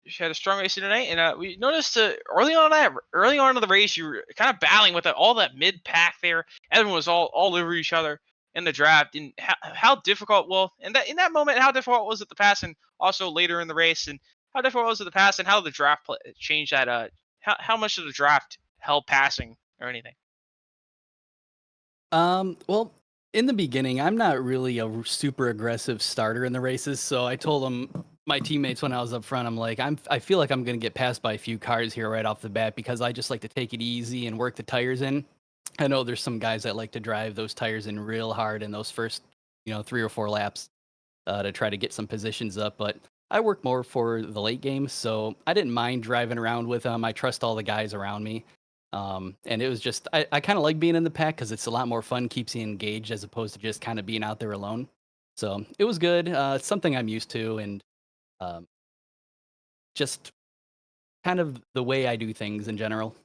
she had a strong race here tonight, and we noticed early on in the race, you were kind of battling with all that mid pack there. Everyone was all over each other in the draft, and how difficult? Well, in that moment, how difficult was it to pass, and also later in the race, and how difficult was it to pass, and how did the draft change that how much of the draft held passing or anything? Well, in the beginning, I'm not really a super aggressive starter in the races, so I told them, my teammates, when I was up front, I'm like, I feel like I'm gonna get passed by a few cars here right off the bat because I just like to take it easy and work the tires in. I know there's some guys that like to drive those tires in real hard in those first, 3 or 4 laps to try to get some positions up, but I work more for the late game, so I didn't mind driving around with them. I trust all the guys around me. And it was just, I kind of like being in the pack because it's a lot more fun, keeps you engaged as opposed to just kind of being out there alone. So it was good. It's something I'm used to, and um, just kind of the way I do things in general.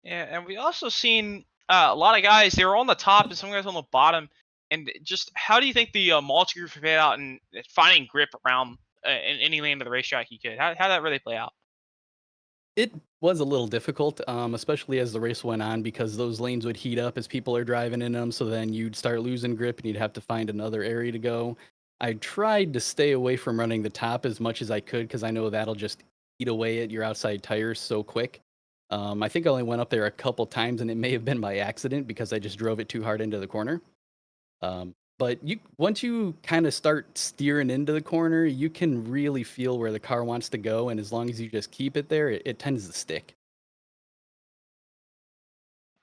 Yeah, and we also seen a lot of guys. They were on the top and some guys on the bottom. And just how do you think the multi group played out and finding grip around in any lane of the racetrack you could? How did that really play out? It was a little difficult, especially as the race went on, because those lanes would heat up as people are driving in them. So then you'd start losing grip and you'd have to find another area to go. I tried to stay away from running the top as much as I could because I know that'll just eat away at your outside tires so quick. I think I only went up there a couple times, and it may have been by accident because I just drove it too hard into the corner. But once you kind of start steering into the corner, you can really feel where the car wants to go, and as long as you just keep it there, it tends to stick.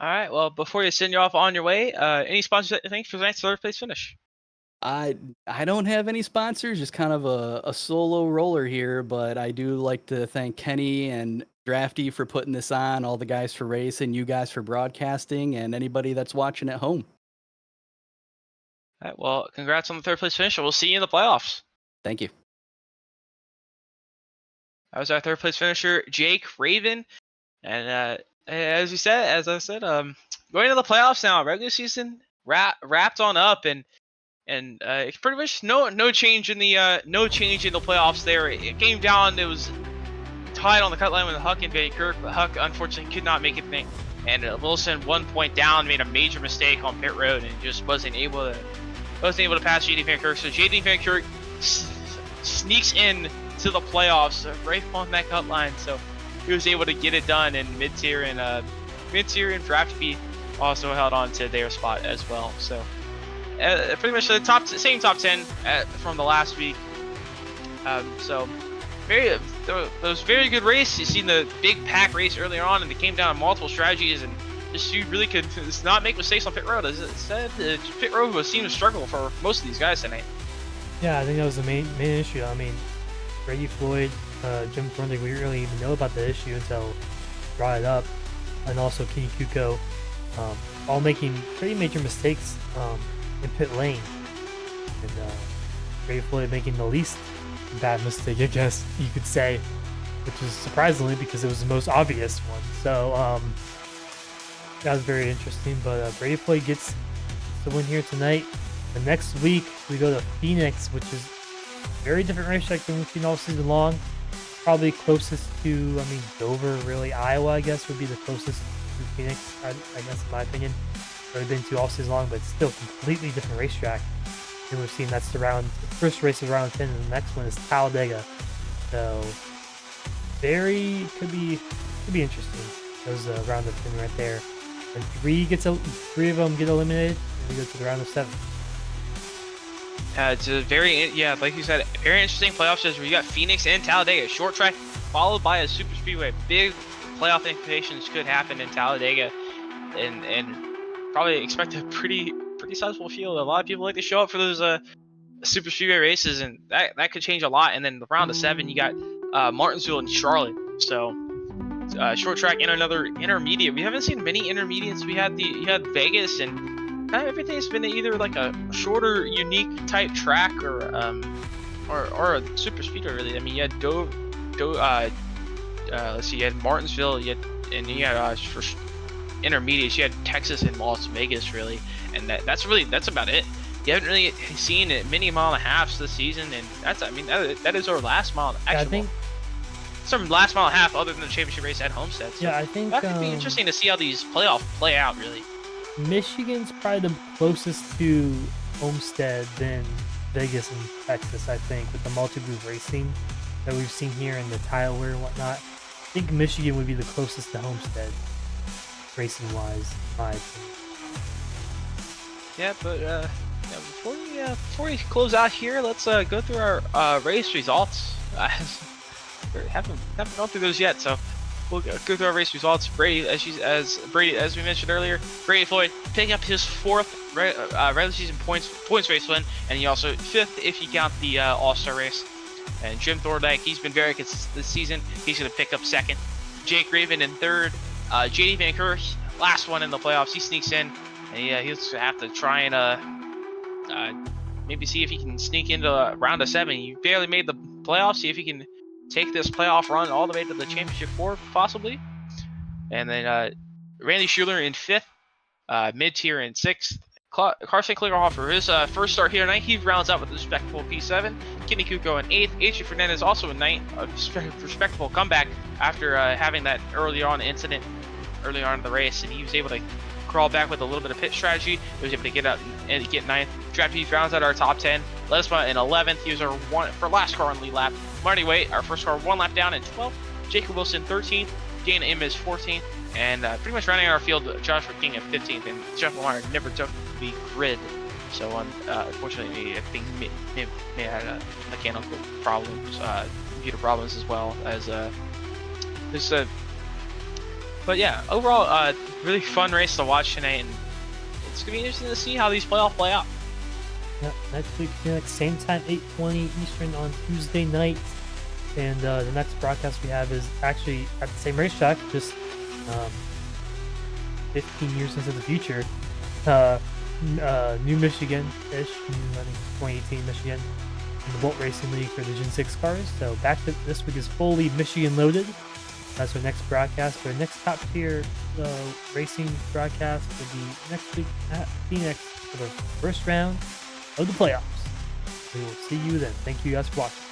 All right. Well, before you send you off on your way, any sponsors that you think for tonight's third place finish? I don't have any sponsors, just kind of a solo roller here, but I do like to thank Kenny and Drafty for putting this on, all the guys for racing, you guys for broadcasting, and anybody that's watching at home. All right. Well, congrats on the third place finish. We'll see you in the playoffs. Thank you. That was our third place finisher, Jake Raven. And as I said, going to the playoffs now. Regular season wrapped on up, and it's pretty much no change in the playoffs there. It came down. It was tied on the cut line with Huck and Van Kirk, but Huck unfortunately could not make it thing. And Wilson 1 point down, made a major mistake on pit road, and just wasn't able to pass JD Van Kirk. So JD Van Kirk sneaks in to the playoffs right on that cut line. So he was able to get it done in mid-tier, and Draft B also held on to their spot as well. So pretty much the same top 10 from the last week. So that was a very good race. You seen the big pack race earlier on, and it came down to multiple strategies, and just you really could not make mistakes on pit road. As it said, pit road was seemed to struggle for most of these guys tonight. Yeah, I think that was the main issue. I mean, Brady Floyd, Jim Thorndike, we didn't really even know about the issue until brought it up, and also Kenny Kuko, all making pretty major mistakes in pit lane, and Brady Floyd making the least bad mistake, I guess you could say, which is surprisingly because it was the most obvious one. So that was very interesting. But Brady Floyd gets the win here tonight. The next week we go to Phoenix, which is a very different racetrack than we've seen all season long. Probably closest to, Dover, really. Iowa, I guess, would be the closest to Phoenix, I guess, in my opinion. I've been to all season long, but it's still a completely different racetrack. And we've seen that's the first race is round 10, and the next one is Talladega. So could be interesting. Those round of 10 right there. And three of them get eliminated, and we go to the round of 7. It's a like you said, very interesting playoff series where you got Phoenix and Talladega, short track followed by a super speedway. Big playoff implications could happen in Talladega, and probably expect a pretty sizable field. A lot of people like to show up for those super speedway races, and that could change a lot. And then the round of 7, you got Martinsville and Charlotte. So short track and another intermediate. We haven't seen many intermediates. You had Vegas, and kind of everything's been either like a shorter, unique type track or a super speedway. Really, I mean, you had let's see, you had Martinsville, you had for intermediates, you had Texas and Las Vegas, really, and that's about it. You haven't really seen many mile and a halves this season, and that is our last mile. Actually, I think it's our last mile and a half, other than the championship race at Homestead. So yeah, I think that could be interesting to see how these playoffs play out. Really, Michigan's probably the closest to Homestead than Vegas and Texas, I think, with the multi-group racing that we've seen here in the Tyler and whatnot. think Michigan would be the closest to Homestead, racing wise, in my opinion. Yeah, but before we close out here, let's go through our race results. We haven't gone through those yet, so we'll go through our race results. Brady, as we mentioned earlier, Brady Floyd picking up his 4th regular season points race win, and he also 5th if you count the All-Star race. And Jim Thorndike, he's been very consistent this season. He's going to pick up 2nd. Jake Raven in 3rd. JD Vancouver, last one in the playoffs. He sneaks in, and he'll have to try and maybe see if he can sneak into round of 7. He barely made the playoffs. See if he can take this playoff run all the way to the championship 4, possibly. And then Randy Schuler in 5th. Mid-tier in 6th. Carson Klingerhoff for his first start here tonight. He rounds out with a respectable P7. Kenny Kuko in 8th. AJ Fernandez also in 9th. A respectable comeback after having that early on incident early on in the race, and he was able to crawl back with a little bit of pit strategy. He was able to get out and get 9th. Draft rounds out our top 10. Ledesma in 11th. He was our last car on lead lap. Marty Waite, our first car, 1 lap down in 12th. Jacob Wilson 13th. Dana Immis 14th. And pretty much rounding our field, Joshua King at 15th. And Jeff Lamar never took the grid. So unfortunately, I think may had mechanical problems, computer problems as well as this. But yeah, overall, really fun race to watch tonight, and it's gonna be interesting to see how these playoffs play out. Yeah, next week, same time, 8:20 Eastern on Tuesday night, and the next broadcast we have is actually at the same racetrack, just 15 years into the future. New Michigan-ish, I think 2018 Michigan, in the Bolt Racing League for the Gen 6 cars. So back to this week is fully Michigan loaded. That's our next broadcast. Our next top tier racing broadcast will be next week at Phoenix for the first round of the playoffs. We will see you then. Thank you guys for watching.